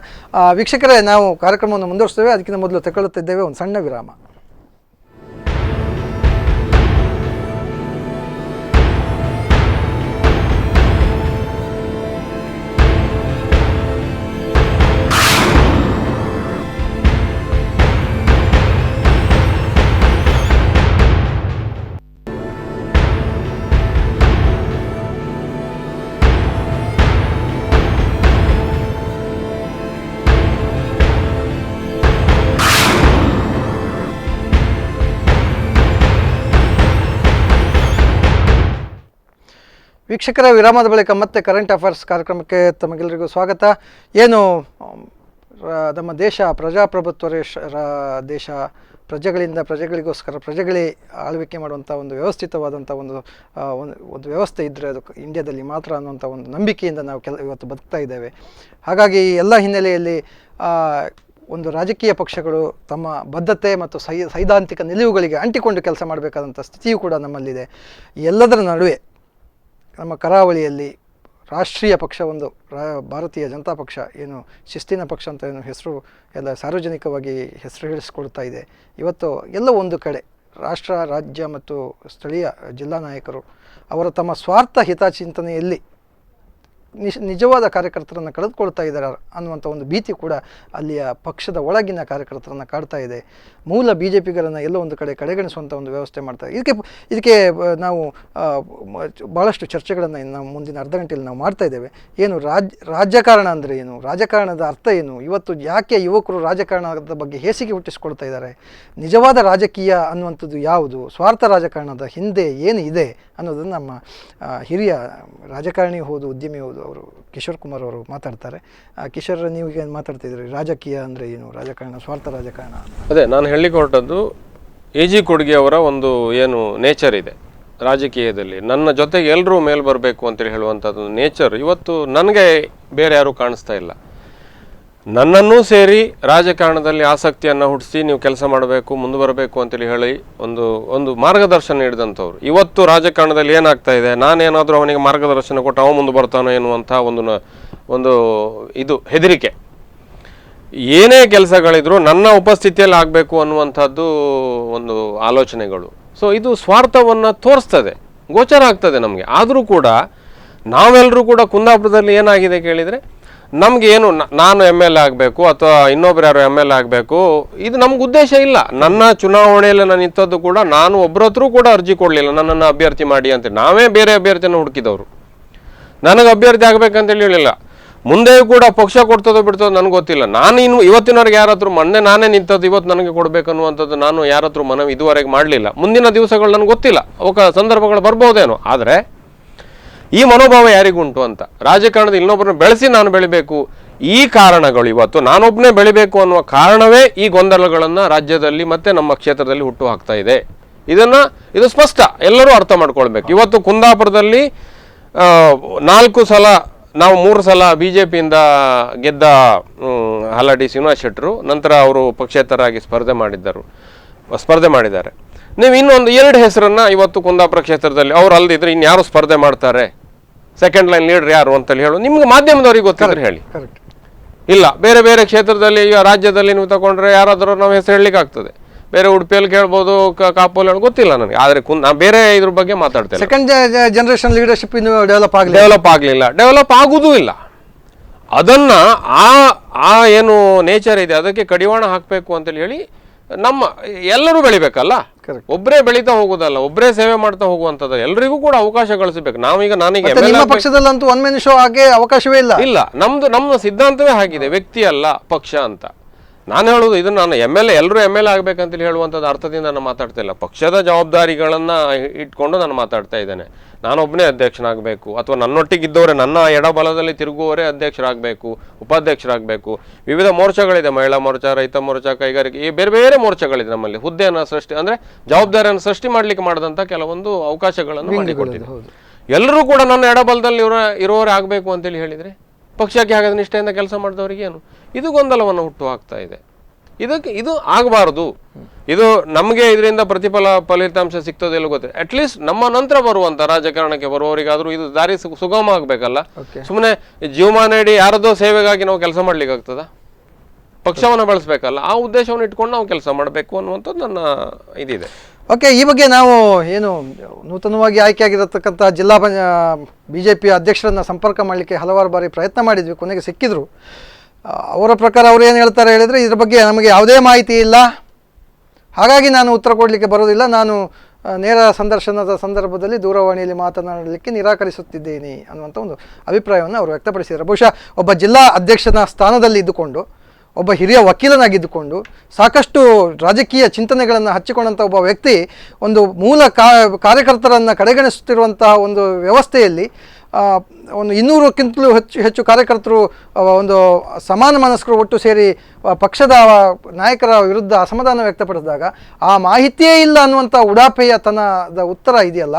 ವೀಕ್ಷಕರೇ, ನಾವು ಕಾರ್ಯಕ್ರಮವನ್ನು ಮುಂದುವರಿಸ್ತೇವೆ. ಅದಕ್ಕಿಂತ ಮೊದಲು ತಗೊಳ್ಳುತ್ತಿದ್ದೇವೆ ಒಂದು ಸಣ್ಣ ವಿರಾಮ. ವೀಕ್ಷಕರ ವಿರಾಮದ ಬಳಿಕ ಮತ್ತೆ ಕರೆಂಟ್ ಅಫೇರ್ಸ್ ಕಾರ್ಯಕ್ರಮಕ್ಕೆ ತಮಗೆಲ್ಲರಿಗೂ ಸ್ವಾಗತ. ಏನು ನಮ್ಮ ದೇಶ ಪ್ರಜಾಪ್ರಭುತ್ವ ದೇಶ, ಪ್ರಜೆಗಳಿಂದ ಪ್ರಜೆಗಳಿಗೋಸ್ಕರ ಪ್ರಜೆಗಳೇ ಆಳ್ವಿಕೆ ಮಾಡುವಂಥ ಒಂದು ವ್ಯವಸ್ಥಿತವಾದಂಥ ಒಂದು ವ್ಯವಸ್ಥೆ ಇದ್ದರೆ ಅದು ಇಂಡಿಯಾದಲ್ಲಿ ಮಾತ್ರ ಅನ್ನುವಂಥ ಒಂದು ನಂಬಿಕೆಯಿಂದ ನಾವು ಇವತ್ತು ಬದುಕ್ತಾ ಇದ್ದೇವೆ. ಹಾಗಾಗಿ ಎಲ್ಲ ಹಿನ್ನೆಲೆಯಲ್ಲಿ ಒಂದು ರಾಜಕೀಯ ಪಕ್ಷಗಳು ತಮ್ಮ ಬದ್ಧತೆ ಮತ್ತು ಸೈದ್ಧಾಂತಿಕ ನಿಲುವುಗಳಿಗೆ ಅಂಟಿಕೊಂಡು ಕೆಲಸ ಮಾಡಬೇಕಾದಂಥ ಸ್ಥಿತಿಯೂ ಕೂಡ ನಮ್ಮಲ್ಲಿದೆ. ಎಲ್ಲದರ ನಡುವೆ ನಮ್ಮ ಕರಾವಳಿಯಲ್ಲಿ ರಾಷ್ಟ್ರೀಯ ಪಕ್ಷ ಒಂದು ಭಾರತೀಯ ಜನತಾ ಪಕ್ಷ, ಏನು ಶಿಸ್ತಿನ ಪಕ್ಷ ಅಂತ ಏನು ಹೆಸರು ಎಲ್ಲ ಸಾರ್ವಜನಿಕವಾಗಿ ಹೆಸರು ಹೇಳಿಸ್ಕೊಳ್ತಾ ಇದೆ. ಇವತ್ತು ಎಲ್ಲ ಒಂದು ಕಡೆ ರಾಷ್ಟ್ರ, ರಾಜ್ಯ ಮತ್ತು ಸ್ಥಳೀಯ ಜಿಲ್ಲಾ ನಾಯಕರು ಅವರ ತಮ್ಮ ಸ್ವಾರ್ಥ ಹಿತಚಿಂತನೆಯಲ್ಲಿ ನಿಜವಾದ ಕಾರ್ಯಕರ್ತರನ್ನು ಕಳೆದುಕೊಳ್ತಾ ಇದ್ದಾರೆ ಅನ್ನುವಂಥ ಒಂದು ಭೀತಿ ಕೂಡ ಅಲ್ಲಿಯ ಪಕ್ಷದ ಒಳಗಿನ ಕಾರ್ಯಕರ್ತರನ್ನು ಕಾಡ್ತಾ ಇದೆ. ಮೂಲ BJPಗರನ್ನು ಎಲ್ಲೋ ಒಂದು ಕಡೆ ಕಡೆಗಣಿಸುವಂಥ ಒಂದು ವ್ಯವಸ್ಥೆ ಮಾಡ್ತಾರೆ. ಇದಕ್ಕೆ ನಾವು ಭಾಳಷ್ಟು ಚರ್ಚೆಗಳನ್ನು ನಾವು ಮುಂದಿನ ಅರ್ಧ ಗಂಟೆಯಲ್ಲಿ ನಾವು ಮಾಡ್ತಾ ಇದ್ದೇವೆ. ಏನು ರಾಜಕಾರಣ ಅಂದರೆ ಏನು, ರಾಜಕಾರಣದ ಅರ್ಥ ಏನು, ಇವತ್ತು ಯಾಕೆ ಯುವಕರು ರಾಜಕಾರಣದ ಬಗ್ಗೆ ಹೇಸಿಗೆ ಹುಟ್ಟಿಸ್ಕೊಳ್ತಾ ಇದ್ದಾರೆ, ನಿಜವಾದ ರಾಜಕೀಯ ಅನ್ನುವಂಥದ್ದು ಯಾವುದು, ಸ್ವಾರ್ಥ ರಾಜಕಾರಣದ ಹಿಂದೆ ಏನು ಇದೆ ಅನ್ನೋದನ್ನು ನಮ್ಮ ಹಿರಿಯ ರಾಜಕಾರಣಿ ಹೌದು, ಉದ್ಯಮಿ ಹೌದು, ಅವರು ಕಿಶೋರ್ ಕುಮಾರ್ ಅವರು ಮಾತಾಡ್ತಾರೆ. ಕಿಶೋರ್, ನೀವು ಈಗ ಮಾತಾಡ್ತಿದ್ರಿ, ರಾಜಕೀಯ ಅಂದರೆ ಏನು, ರಾಜಕಾರಣ, ಸ್ವಾರ್ಥ ರಾಜಕಾರಣ. ಅದೇ ನಾನು ಹೇಳಲಿಕ್ಕೆ ಹೊರಟದ್ದು, AG ಕೊಡ್ಗೆ ಅವರ ಒಂದು ಏನು ನೇಚರ್ ಇದೆ ರಾಜಕೀಯದಲ್ಲಿ, ನನ್ನ ಜೊತೆಗೆ ಎಲ್ಲರೂ ಮೇಲೆ ಬರಬೇಕು ಅಂತೇಳಿ ಹೇಳುವಂಥದ್ದು ನೇಚರ್ ಇವತ್ತು ನನಗೆ ಬೇರೆ ಯಾರೂ ಕಾಣಿಸ್ತಾ ಇಲ್ಲ. ನನ್ನನ್ನೂ ಸೇರಿ ರಾಜಕಾರಣದಲ್ಲಿ ಆಸಕ್ತಿಯನ್ನು ಹುಟ್ಟಿಸಿ ನೀವು ಕೆಲಸ ಮಾಡಬೇಕು, ಮುಂದೆ ಬರಬೇಕು ಅಂತೇಳಿ ಹೇಳಿ ಒಂದು ಮಾರ್ಗದರ್ಶನ ನೀಡಿದಂಥವ್ರು. ಇವತ್ತು ರಾಜಕಾರಣದಲ್ಲಿ ಏನಾಗ್ತಾ ಇದೆ, ನಾನೇನಾದರೂ ಅವನಿಗೆ ಮಾರ್ಗದರ್ಶನ ಕೊಟ್ಟು ಅವ ಮುಂದೆ ಬರ್ತಾನೋ ಎನ್ನುವಂಥ ಒಂದು ಇದು ಹೆದರಿಕೆ. ಏನೇ ಕೆಲಸಗಳಿದ್ರು ನನ್ನ ಉಪಸ್ಥಿತಿಯಲ್ಲಿ ಆಗಬೇಕು ಅನ್ನುವಂಥದ್ದು ಒಂದು ಆಲೋಚನೆಗಳು. ಸೊ ಇದು ಸ್ವಾರ್ಥವನ್ನು ತೋರಿಸ್ತದೆ, ಗೋಚರ ಆಗ್ತದೆ ನಮಗೆ. ಆದರೂ ಕೂಡ ನಾವೆಲ್ಲರೂ ಕೂಡ ಕುಂದಾಪುರದಲ್ಲಿ ಏನಾಗಿದೆ ಕೇಳಿದರೆ, ನಮ್ಗೆ ಏನು ನಾನು MLA ಆಗಬೇಕು ಅಥವಾ ಇನ್ನೊಬ್ರು ಯಾರು MLA ಆಗಬೇಕು, ಇದು ನಮ್ಗೆ ಉದ್ದೇಶ ಇಲ್ಲ. ನನ್ನ ಚುನಾವಣೆಯಲ್ಲಿ ನಾನು ನಿಂತದ್ದು ಕೂಡ ನಾನು ಒಬ್ಬರ ಹತ್ರ ಕೂಡ ಅರ್ಜಿ ಕೊಡಲಿಲ್ಲ ನನ್ನನ್ನು ಅಭ್ಯರ್ಥಿ ಮಾಡಿ ಅಂತ. ನಾವೇ ಬೇರೆ ಅಭ್ಯರ್ಥಿಯನ್ನು ಹುಡುಕಿದವರು, ನನಗೆ ಅಭ್ಯರ್ಥಿ ಆಗಬೇಕಂತೇಳಿ ಹೇಳಿಲ್ಲ. ಮುಂದೆಯೂ ಕೂಡ ಪಕ್ಷ ಕೊಡ್ತದೋ ಬಿಡ್ತದೋ ನನಗೆ ಗೊತ್ತಿಲ್ಲ. ನಾನು ಇವತ್ತಿನವರೆಗೆ ಯಾರ ಹತ್ರ ಮೊನ್ನೆ ನಾನೇ ನಿಂತದ್ದು ಇವತ್ತು ನನಗೆ ಕೊಡಬೇಕನ್ನುವಂಥದ್ದು ನಾನು ಯಾರ ಹತ್ರ ಮನವಿ ಇದುವರೆಗೆ ಮಾಡಲಿಲ್ಲ. ಮುಂದಿನ ದಿವಸಗಳು ನನಗೆ ಗೊತ್ತಿಲ್ಲ, ಸಂದರ್ಭಗಳು ಬರ್ಬೋದೇನೋ. ಆದರೆ ಈ ಮನೋಭಾವ ಯಾರಿಗುಂಟು ಅಂತ, ರಾಜಕಾರಣದ ಇನ್ನೊಬ್ಬರನ್ನ ಬೆಳೆಸಿ ನಾನು ಬೆಳಿಬೇಕು, ಈ ಕಾರಣಗಳು ಇವತ್ತು ನಾನೊಬ್ಬನೇ ಬೆಳಿಬೇಕು ಅನ್ನುವ ಕಾರಣವೇ ಈ ಗೊಂದಲಗಳನ್ನು ರಾಜ್ಯದಲ್ಲಿ ಮತ್ತು ನಮ್ಮ ಕ್ಷೇತ್ರದಲ್ಲಿ ಹುಟ್ಟು ಹಾಕ್ತಾ ಇದೆ. ಇದು ಸ್ಪಷ್ಟ, ಎಲ್ಲರೂ ಅರ್ಥ ಮಾಡ್ಕೊಳ್ಬೇಕು. ಇವತ್ತು ಕುಂದಾಪುರದಲ್ಲಿ 4 ಸಲ, ನಾವು 3 ಸಲ BJPಯಿಂದ ಗೆದ್ದ ಹಲಡಿ ಶ್ರೀನಿವಾಸ್ ಶೆಟ್ಟರು, ನಂತರ ಅವರು ಪಕ್ಷೇತರಾಗಿ ಸ್ಪರ್ಧೆ ಮಾಡಿದ್ದಾರೆ. ನೀವು ಇನ್ನೊಂದು 2 ಹೆಸರನ್ನು ಇವತ್ತು ಕುಂದಾಪುರ ಕ್ಷೇತ್ರದಲ್ಲಿ ಅವ್ರು ಅಲ್ಲದಿದ್ರೆ ಇನ್ಯಾರು ಸ್ಪರ್ಧೆ ಮಾಡ್ತಾರೆ, ಸೆಕೆಂಡ್ ಲೈನ್ ಲೀಡರ್ ಯಾರು ಅಂತೇಳಿ ಹೇಳು, ನಿಮ್ಗೆ ಮಾಧ್ಯಮದವ್ರಿಗೆ ಗೊತ್ತಿದ್ರೆ ಹೇಳಿ. ಇಲ್ಲ, ಬೇರೆ ಬೇರೆ ಕ್ಷೇತ್ರದಲ್ಲಿ ಈಗ ರಾಜ್ಯದಲ್ಲಿ ನೀವು ತಗೊಂಡ್ರೆ ಯಾರಾದರೂ ನಾವು ಹೆಸರು ಹೇಳಲಿಕ್ಕೆ ಆಗ್ತದೆ. ಬೇರೆ ಉಡುಪಿಯಲ್ಲಿ ಕೇಳ್ಬೋದು, ಕಾಪಲ್ಲಿ ಹೇಳಿ ಗೊತ್ತಿಲ್ಲ ನನಗೆ. ಆದರೆ ನಾ ಬೇರೆ ಇದ್ರ ಬಗ್ಗೆ ಮಾತಾಡ್ತೇನೆ. ಸೆಕೆಂಡ್ ಜನರೇಷನ್ ಲೀಡರ್ಶಿಪ್ ಇನ್ನೂ ಡೆವಲಪ್ ಆಗಲಿಲ್ಲ, ಡೆವಲಪ್ ಆಗುವುದೂ ಇಲ್ಲ. ಅದನ್ನ ಆ ಏನು ನೇಚರ್ ಇದೆ ಅದಕ್ಕೆ ಕಡಿವಾಣ ಹಾಕಬೇಕು ಅಂತೇಳಿ ಹೇಳಿ ನಮ್ಮ ಎಲ್ಲರೂ ಬೆಳಿಬೇಕಲ್ಲ, ಒಬ್ಬರೇ ಬೆಳೀತಾ ಹೋಗೋದಲ್ಲ, ಒಬ್ಬರೇ ಸೇವೆ ಮಾಡ್ತಾ ಹೋಗುವಂಥದ್ದು, ಎಲ್ಲರಿಗೂ ಕೂಡ ಅವಕಾಶ ಗಳಿಸಬೇಕು. ನನಗೆ ಪಕ್ಷದಲ್ಲಂತೂ ಒನ್ ಮ್ಯಾನ್ ಶೋ ಆಗಿ ಅವಕಾಶವೇ ಇಲ್ಲ. ನಮ್ಮ ಸಿದ್ಧಾಂತವೇ ಆಗಿದೆ, ವ್ಯಕ್ತಿ ಅಲ್ಲ ಪಕ್ಷ ಅಂತ. ನಾನು ಹೇಳೋದು ಇದು, ನಾನು ಎಲ್ಲರೂ MLA ಆಗ್ಬೇಕಂತೇಳಿ ಹೇಳುವಂಥದ್ದು ಅರ್ಥದಿಂದ ನಾನು ಮಾತಾಡ್ತಾ ಇಲ್ಲ. ಪಕ್ಷದ ಜವಾಬ್ದಾರಿಗಳನ್ನು ಇಟ್ಕೊಂಡು ನಾನು ಮಾತಾಡ್ತಾ ಇದ್ದೇನೆ. ನಾನೊಬ್ಬನೇ ಅಧ್ಯಕ್ಷನಾಗಬೇಕು ಅಥವಾ ನನ್ನೊಟ್ಟಿಗಿದ್ದವರೇ, ನನ್ನ ಎಡಬಲದಲ್ಲಿ ತಿರುಗುವವರೇ ಅಧ್ಯಕ್ಷರಾಗಬೇಕು, ಉಪಾಧ್ಯಕ್ಷರಾಗಬೇಕು. ವಿವಿಧ ಮೋರ್ಚಾಗಳಿದೆ, ಮಹಿಳಾ ಮೋರ್ಚಾ, ರೈತ ಮೋರ್ಚಾ, ಕೈಗಾರಿಕೆ, ಈ ಬೇರೆ ಬೇರೆ ಮೋರ್ಚಾಗಳಿದೆ ನಮ್ಮಲ್ಲಿ. ಹುದ್ದೆಯನ್ನು ಸೃಷ್ಟಿ ಅಂದರೆ ಜವಾಬ್ದಾರಿಯನ್ನು ಸೃಷ್ಟಿ ಮಾಡಲಿಕ್ಕೆ ಮಾಡಿದಂಥ ಕೆಲವೊಂದು ಅವಕಾಶಗಳನ್ನು ಮಾಡಿಕೊಟ್ಟಿದೆ. ಎಲ್ಲರೂ ಕೂಡ ನನ್ನ ಎಡಬಲದಲ್ಲಿ ಇರೋರೇ ಆಗಬೇಕು ಅಂತೇಳಿ ಹೇಳಿದರೆ ಪಕ್ಷಕ್ಕೆ ಹಾಗಾದ ನಿಷ್ಠೆಯಿಂದ ಕೆಲಸ ಮಾಡಿದವರಿಗೆ ಏನು, ಇದು ಗೊಂದಲವನ್ನು ಹುಟ್ಟು ಹಾಕ್ತಾ ಇದೆ. ಇದು ಆಗಬಾರ್ದು. ಇದು ನಮಗೆ ಇದರಿಂದ ಫಲಿತಾಂಶ ಸಿಗ್ತದೆ ಇಲ್ಲ ಗೊತ್ತಿಲ್ಲ. ಅಟ್ಲೀಸ್ಟ್ ನಮ್ಮ ನಂತರ ಬರುವಂತ ರಾಜಕಾರಣಕ್ಕೆ ಬರುವವರಿಗಾದ್ರೂ ಇದು ದಾರಿ ಸುಗಮ ಆಗ್ಬೇಕಲ್ಲ. ಸುಮ್ಮನೆ ಜೀವಮಾನ ಇಡೀ ಯಾರದೋ ಸೇವೆಗಾಗಿ ನಾವು ಕೆಲಸ ಮಾಡ್ಲಿಕ್ಕೆ ಆಗ್ತದ? ಪಕ್ಷವನ್ನು ಬಳಸಬೇಕಲ್ಲ. ಆ ಉದ್ದೇಶವನ್ನು ಇಟ್ಕೊಂಡು ನಾವು ಕೆಲಸ ಮಾಡಬೇಕು ಅನ್ನುವಂಥದ್ದು ನನ್ನ ಇದಿದೆ. ಓಕೆ, ಈ ಬಗ್ಗೆ ನಾವು ಏನು ನೂತನವಾಗಿ ಆಯ್ಕೆಯಾಗಿರತಕ್ಕಂಥ ಜಿಲ್ಲಾ BJP ಅಧ್ಯಕ್ಷರನ್ನು ಸಂಪರ್ಕ ಮಾಡಲಿಕ್ಕೆ ಹಲವಾರು ಬಾರಿ ಪ್ರಯತ್ನ ಮಾಡಿದ್ವಿ, ಕೊನೆಗೆ ಸಿಕ್ಕಿದ್ರು. ಅವರ ಪ್ರಕಾರ ಅವ್ರು ಏನು ಹೇಳ್ತಾರೆ ಹೇಳಿದರೆ, ಇದ್ರ ಬಗ್ಗೆ ನಮಗೆ ಯಾವುದೇ ಮಾಹಿತಿ ಇಲ್ಲ, ಹಾಗಾಗಿ ನಾನು ಉತ್ತರ ಕೊಡಲಿಕ್ಕೆ ಬರೋದಿಲ್ಲ, ನಾನು ನೇರ ಸಂದರ್ಶನದ ಸಂದರ್ಭದಲ್ಲಿ ದೂರವಾಣಿಯಲ್ಲಿ ಮಾತನಾಡಲಿಕ್ಕೆ ನಿರಾಕರಿಸುತ್ತಿದ್ದೇನೆ ಅನ್ನುವಂಥ ಒಂದು ಅಭಿಪ್ರಾಯವನ್ನು ಅವರು ವ್ಯಕ್ತಪಡಿಸಿದ್ದಾರೆ. ಬಹುಶಃ ಒಬ್ಬ ಜಿಲ್ಲಾ ಅಧ್ಯಕ್ಷನ ಸ್ಥಾನದಲ್ಲಿ ಇದ್ದುಕೊಂಡು ಒಬ್ಬ ಹಿರಿಯ ವಕೀಲನಾಗಿದ್ದುಕೊಂಡು ಸಾಕಷ್ಟು ರಾಜಕೀಯ ಚಿಂತನೆಗಳನ್ನು ಹಚ್ಚಿಕೊಂಡಂಥ ಒಬ್ಬ ವ್ಯಕ್ತಿ ಒಂದು ಮೂಲ ಕಾರ್ಯಕರ್ತರನ್ನು ಕಡೆಗಣಿಸುತ್ತಿರುವಂತಹ ಒಂದು ವ್ಯವಸ್ಥೆಯಲ್ಲಿ ಒಂದು 200ಕ್ಕಿಂತಲೂ ಹೆಚ್ಚು ಕಾರ್ಯಕರ್ತರು ಒಂದು ಸಮಾನ ಮನಸ್ಕರು ಒಟ್ಟು ಸೇರಿ ಪಕ್ಷದ ನಾಯಕರ ವಿರುದ್ಧ ಅಸಮಾಧಾನ ವ್ಯಕ್ತಪಡಿಸಿದಾಗ ಆ ಮಾಹಿತಿಯೇ ಇಲ್ಲ ಅನ್ನುವಂಥ ಉಡಾಪೆಯತನದ ಉತ್ತರ ಇದೆಯಲ್ಲ,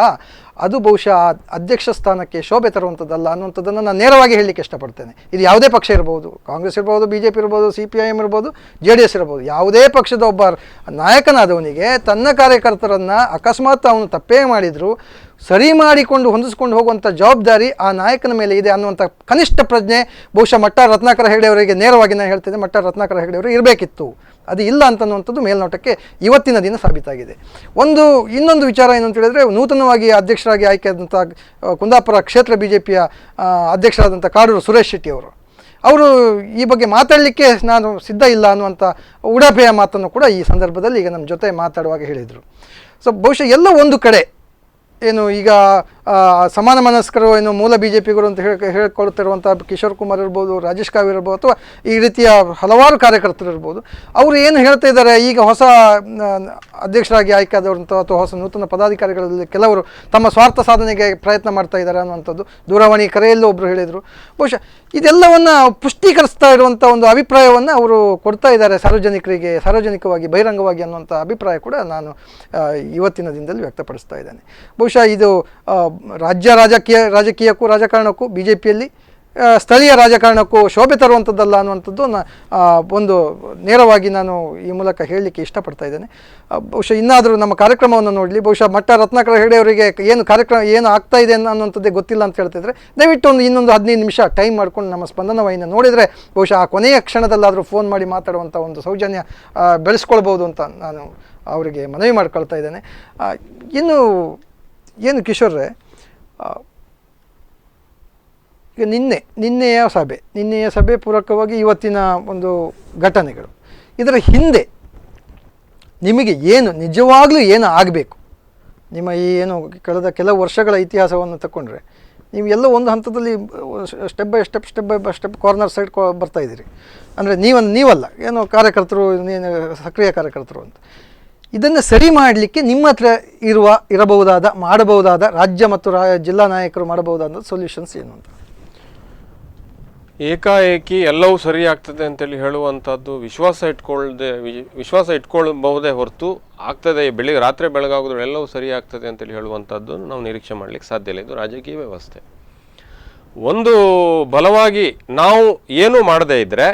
ಅದು ಬಹುಶಃ ಅಧ್ಯಕ್ಷ ಸ್ಥಾನಕ್ಕೆ ಶೋಭೆ ತರುವಂಥದ್ದಲ್ಲ ಅನ್ನುವಂಥದ್ದನ್ನು ನಾನು ನೇರವಾಗಿ ಹೇಳಲಿಕ್ಕೆ ಇಷ್ಟಪಡ್ತೇನೆ. ಇದು ಯಾವುದೇ ಪಕ್ಷ ಇರ್ಬೋದು, ಕಾಂಗ್ರೆಸ್ ಇರ್ಬೋದು, BJP ಇರ್ಬೋದು, CPIM ಇರ್ಬೋದು, JDS ಇರ್ಬೋದು, ಯಾವುದೇ ಪಕ್ಷದ ಒಬ್ಬ ನಾಯಕನಾದವನಿಗೆ ತನ್ನ ಕಾರ್ಯಕರ್ತರನ್ನು ಅಕಸ್ಮಾತ್ ಅವನು ತಪ್ಪೇ ಮಾಡಿದರೂ ಸರಿ ಮಾಡಿಕೊಂಡು ಹೊಂದಿಸ್ಕೊಂಡು ಹೋಗುವಂಥ ಜವಾಬ್ದಾರಿ ಆ ನಾಯಕನ ಮೇಲೆ ಇದೆ ಅನ್ನುವಂಥ ಕನಿಷ್ಠ ಪ್ರಜ್ಞೆ ಬಹುಶಃ ಮಟ್ಟ ರತ್ನಾಕರ ಹೆಗಡೆ ಅವರಿಗೆ ನೇರವಾಗಿ ನಾನು ಹೇಳ್ತೇನೆ, ಮಟ್ಟ ರತ್ನಾಕರ ಹೆಗಡೆ ಅವರು ಇರಬೇಕಿತ್ತು. ಅದು ಇಲ್ಲ ಅಂತನ್ನುವಂಥದ್ದು ಮೇಲ್ನೋಟಕ್ಕೆ ಇವತ್ತಿನ ದಿನ ಸಾಬೀತಾಗಿದೆ. ಇನ್ನೊಂದು ವಿಚಾರ ಏನು ಅಂತ ಹೇಳಿದರೆ, ನೂತನವಾಗಿ ಅಧ್ಯಕ್ಷರಾಗಿ ಆಯ್ಕೆಯಾದಂಥ ಕುಂದಾಪುರ ಕ್ಷೇತ್ರ BJPಯ ಅಧ್ಯಕ್ಷರಾದಂಥ ಕಾಡೂರು ಸುರೇಶ್ ಶೆಟ್ಟಿ ಅವರು ಈ ಬಗ್ಗೆ ಮಾತಾಡಲಿಕ್ಕೆ ನಾನು ಸಿದ್ಧ ಇಲ್ಲ ಅನ್ನುವಂಥ ಉಡಾಪೆಯ ಮಾತನ್ನು ಕೂಡ ಈ ಸಂದರ್ಭದಲ್ಲಿ ಈಗ ನಮ್ಮ ಜೊತೆ ಮಾತಾಡುವಾಗ ಹೇಳಿದರು. ಸೊ ಬಹುಶಃ ಎಲ್ಲ ಒಂದು ಕಡೆ ಏನು ಈಗ ಸಮಾನ ಮನಸ್ಕರು ಏನು ಮೂಲ BJPಗರು ಅಂತ ಹೇಳ್ಕೊಳ್ತಿರುವಂಥ ಕಿಶೋರ್ ಕುಮಾರ್ ಇರ್ಬೋದು, ರಾಜೇಶ್ ಕಾವೇರಿ ಇರ್ಬೋದು, ಅಥವಾ ಈ ರೀತಿಯ ಹಲವಾರು ಕಾರ್ಯಕರ್ತರು ಇರ್ಬೋದು, ಅವರು ಏನು ಹೇಳ್ತಾ ಇದ್ದಾರೆ, ಈಗ ಹೊಸ ಅಧ್ಯಕ್ಷರಾಗಿ ಆಯ್ಕೆಯಾದವರಂಥ ಅಥವಾ ಹೊಸ ನೂತನ ಪದಾಧಿಕಾರಿಗಳಲ್ಲಿ ಕೆಲವರು ತಮ್ಮ ಸ್ವಾರ್ಥ ಸಾಧನೆಗೆ ಪ್ರಯತ್ನ ಮಾಡ್ತಾ ಇದ್ದಾರೆ ಅನ್ನುವಂಥದ್ದು ದೂರವಾಣಿ ಕರೆಯಲ್ಲೂ ಒಬ್ಬರು ಹೇಳಿದರು. ಬಹುಶಃ ಇದೆಲ್ಲವನ್ನು ಪುಷ್ಟೀಕರಿಸ್ತಾ ಇರುವಂಥ ಒಂದು ಅಭಿಪ್ರಾಯವನ್ನು ಅವರು ಕೊಡ್ತಾ ಇದ್ದಾರೆ ಸಾರ್ವಜನಿಕವಾಗಿ ಬಹಿರಂಗವಾಗಿ ಅನ್ನುವಂಥ ಅಭಿಪ್ರಾಯ ಕೂಡ ನಾನು ಇವತ್ತಿನ ದಿನದಲ್ಲಿ ವ್ಯಕ್ತಪಡಿಸ್ತಾ ಇದ್ದೇನೆ. ಬಹುಶಃ ಇದು ರಾಜಕೀಯಕ್ಕೂ ರಾಜಕಾರಣಕ್ಕೂ BJPಯಲ್ಲಿ ಸ್ಥಳೀಯ ರಾಜಕಾರಣಕ್ಕೂ ಶೋಭೆ ತರುವಂಥದ್ದಲ್ಲ ಅನ್ನುವಂಥದ್ದು ಒಂದು ನೇರವಾಗಿ ನಾನು ಈ ಮೂಲಕ ಹೇಳಲಿಕ್ಕೆ ಇಷ್ಟಪಡ್ತಾ ಇದ್ದೇನೆ. ಬಹುಶಃ ಇನ್ನಾದರೂ ನಮ್ಮ ಕಾರ್ಯಕ್ರಮವನ್ನು ನೋಡಲಿ, ಬಹುಶಃ ಮಟ್ಟ ರತ್ನಾಕರ ಹೆಗಡೆ ಅವರಿಗೆ ಏನು ಆಗ್ತಾ ಇದೆ ಅನ್ನುವಂಥದ್ದೇ ಗೊತ್ತಿಲ್ಲ ಅಂತ ಹೇಳ್ತಿದ್ರೆ ದಯವಿಟ್ಟು ಇನ್ನೊಂದು 15 ನಿಮಿಷ ಟೈಮ್ ಮಾಡ್ಕೊಂಡು ನಮ್ಮ ಸ್ಪಂದನ ವಾಹಿನಿಯನ್ನು ನೋಡಿದರೆ ಬಹುಶಃ ಆ ಕೊನೆಯ ಕ್ಷಣದಲ್ಲಾದರೂ ಫೋನ್ ಮಾಡಿ ಮಾತಾಡುವಂಥ ಒಂದು ಸೌಜನ್ಯ ಬೆಳೆಸ್ಕೊಳ್ಬೋದು ಅಂತ ನಾನು ಅವರಿಗೆ ಮನವಿ ಮಾಡ್ಕೊಳ್ತಾ ಇದ್ದೇನೆ. ಏನು ಕಿಶೋರ್ರೆ, ಈಗ ನಿನ್ನೆಯ ಸಭೆ ಪೂರಕವಾಗಿ ಇವತ್ತಿನ ಒಂದು ಘಟನೆಗಳು, ಇದರ ಹಿಂದೆ ನಿಮಗೆ ನಿಜವಾಗ್ಲೂ ಏನು ಆಗಬೇಕು, ನಿಮ್ಮ ಈ ಕಳೆದ ಕೆಲವು ವರ್ಷಗಳ ಇತಿಹಾಸವನ್ನು ತಗೊಂಡ್ರೆ ನೀವು ಎಲ್ಲ ಒಂದು ಹಂತದಲ್ಲಿ step by step corner side ಬರ್ತಾ ಇದ್ದೀರಿ. ಅಂದರೆ ನೀವಲ್ಲ ಕಾರ್ಯಕರ್ತರು, ಸಕ್ರಿಯ ಕಾರ್ಯಕರ್ತರು ಅಂತ. ಇದನ್ನು ಸರಿ ಮಾಡಲಿಕ್ಕೆ ನಿಮ್ಮ ಹತ್ರ ಮಾಡಬಹುದಾದ ರಾಜ್ಯ ಮತ್ತು ಜಿಲ್ಲಾ ನಾಯಕರು ಮಾಡಬಹುದಾದ ಸೊಲ್ಯೂಷನ್ಸ್ ಏನು ಅಂತ? ಏಕಾಏಕಿ ಎಲ್ಲವೂ ಸರಿ ಆಗ್ತದೆ ಅಂತೇಳಿ ಹೇಳುವಂಥದ್ದು ವಿಶ್ವಾಸ ಇಟ್ಕೊಳ್ಬಹುದೇ ಹೊರತು ಆಗ್ತದೆ ರಾತ್ರಿ ಬೆಳಗಾಗಿದ್ರು ಎಲ್ಲವೂ ಸರಿ ಆಗ್ತದೆ ಅಂತೇಳಿ ಹೇಳುವಂಥದ್ದು ನಾವು ನಿರೀಕ್ಷೆ ಮಾಡಲಿಕ್ಕೆ ಸಾಧ್ಯ ಇಲ್ಲ. ಇದು ರಾಜಕೀಯ ವ್ಯವಸ್ಥೆ. ಒಂದು ಬಲವಾಗಿ ನಾವು ಏನೂ ಮಾಡದೇ ಇದ್ದರೆ,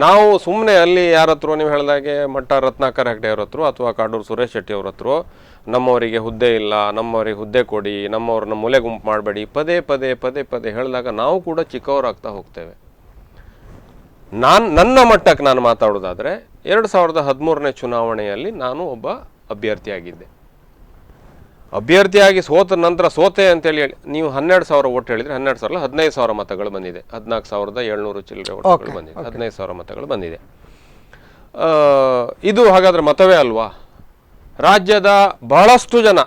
ನಾವು ಸುಮ್ಮನೆ ಅಲ್ಲಿ ಯಾರ ಹತ್ರ ನೀವು ಹೇಳಿದಾಗೆ ಮಟ್ಟ ರತ್ನಾಕರ ಹೆಗಡೆ ಅವ್ರ ಹತ್ರ ಅಥವಾ ಕಾಡೂರು ಸುರೇಶ್ ಶೆಟ್ಟಿ ಅವ್ರ ಹತ್ರ ನಮ್ಮವರಿಗೆ ಹುದ್ದೆ ಇಲ್ಲ, ನಮ್ಮವರಿಗೆ ಹುದ್ದೆ ಕೊಡಿ, ನಮ್ಮವ್ರನ್ನ ಮೂಲೆ ಗುಂಪು ಮಾಡಬೇಡಿ ಪದೇ ಹೇಳಿದಾಗ ನಾವು ಕೂಡ ಚಿಕ್ಕವರಾಗ್ತಾ ಹೋಗ್ತೇವೆ. ನನ್ನ ಮಟ್ಟಕ್ಕೆ ನಾನು ಮಾತಾಡೋದಾದರೆ 2013ನೇ ಚುನಾವಣೆಯಲ್ಲಿ ನಾನು ಒಬ್ಬ ಅಭ್ಯರ್ಥಿಯಾಗಿ ಸೋತ ನಂತರ ಸೋತೆ ಅಂತೇಳಿ ನೀವು 12,000 ಓಟ್ ಹೇಳಿದರೆ 12,000 15,000 ಮತಗಳು ಬಂದಿದೆ. 14,700 ಚಿಲ್ಲರೆ ಓಟ್ಗಳು ಬಂದಿದೆ. 15,000 ಮತಗಳು ಬಂದಿದೆ. ಇದು ಹಾಗಾದರೆ ಮತವೇ ಅಲ್ವಾ? ರಾಜ್ಯದ ಬಹಳಷ್ಟು ಜನ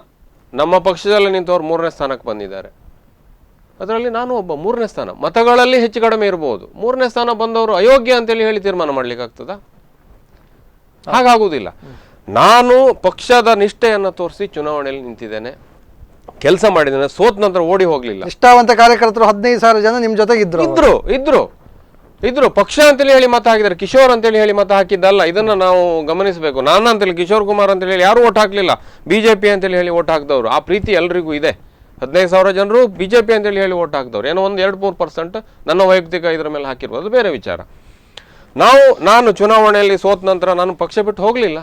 ನಮ್ಮ ಪಕ್ಷದಲ್ಲಿ ನಿಂತವರು 3ನೇ ಸ್ಥಾನಕ್ಕೆ ಬಂದಿದ್ದಾರೆ. ಅದರಲ್ಲಿ ನಾನು ಒಬ್ಬ 3ನೇ ಸ್ಥಾನ, ಮತಗಳಲ್ಲಿ ಹೆಚ್ಚು ಕಡಿಮೆ ಇರಬಹುದು. 3ನೇ ಸ್ಥಾನ ಬಂದವರು ಅಯೋಗ್ಯ ಅಂತೇಳಿ ಹೇಳಿ ತೀರ್ಮಾನ ಮಾಡ್ಲಿಕ್ಕಾಗ್ತದಾ? ಹಾಗಾಗುವುದಿಲ್ಲ. ನಾನು ಪಕ್ಷದ ನಿಷ್ಠೆಯನ್ನು ತೋರಿಸಿ ಚುನಾವಣೆಯಲ್ಲಿ ನಿಂತಿದ್ದೇನೆ, ಕೆಲಸ ಮಾಡಿದ್ದೇನೆ. ಸೋತ ನಂತರ ಓಡಿ ಹೋಗ್ಲಿಲ್ಲ. ನಿಷ್ಠಾವಂತ ಕಾರ್ಯಕರ್ತರು 15,000 ಜನ ನಿಮ್ಮ ಜೊತೆಗೆ ಇದ್ರು. ಪಕ್ಷ ಅಂತೇಳಿ ಹೇಳಿ ಮತ ಹಾಕಿದ್ದಾರೆ. ಕಿಶೋರ್ ಅಂತೇಳಿ ಹೇಳಿ ಮತ ಹಾಕಿದ್ದಲ್ಲ. ಇದನ್ನ ನಾವು ಗಮನಿಸಬೇಕು. ನಾನು ಅಂತೇಳಿ ಕಿಶೋರ್ ಕುಮಾರ್ ಅಂತೇಳಿ ಹೇಳಿ ಯಾರು ಓಟ್ ಹಾಕ್ಲಿಲ್ಲ. BJP ಅಂತೇಳಿ ಹೇಳಿ ಓಟ್ ಹಾಕಿದವರು. ಆ ಪ್ರೀತಿ ಎಲ್ರಿಗೂ ಇದೆ. 15,000 ಜನರು BJP ಅಂತೇಳಿ ಹೇಳಿ ಓಟ್ ಹಾಕಿದವ್ರು. ಏನೋ ಒಂದು 2-3% ನನ್ನ ವೈಯಕ್ತಿಕ ಇದರ ಮೇಲೆ ಹಾಕಿರ್ಬೋದು, ಅದು ಬೇರೆ ವಿಚಾರ. ನಾನು ಚುನಾವಣೆಯಲ್ಲಿ ಸೋತ ನಂತರ ನಾನು ಪಕ್ಷ ಬಿಟ್ಟು ಹೋಗಲಿಲ್ಲ.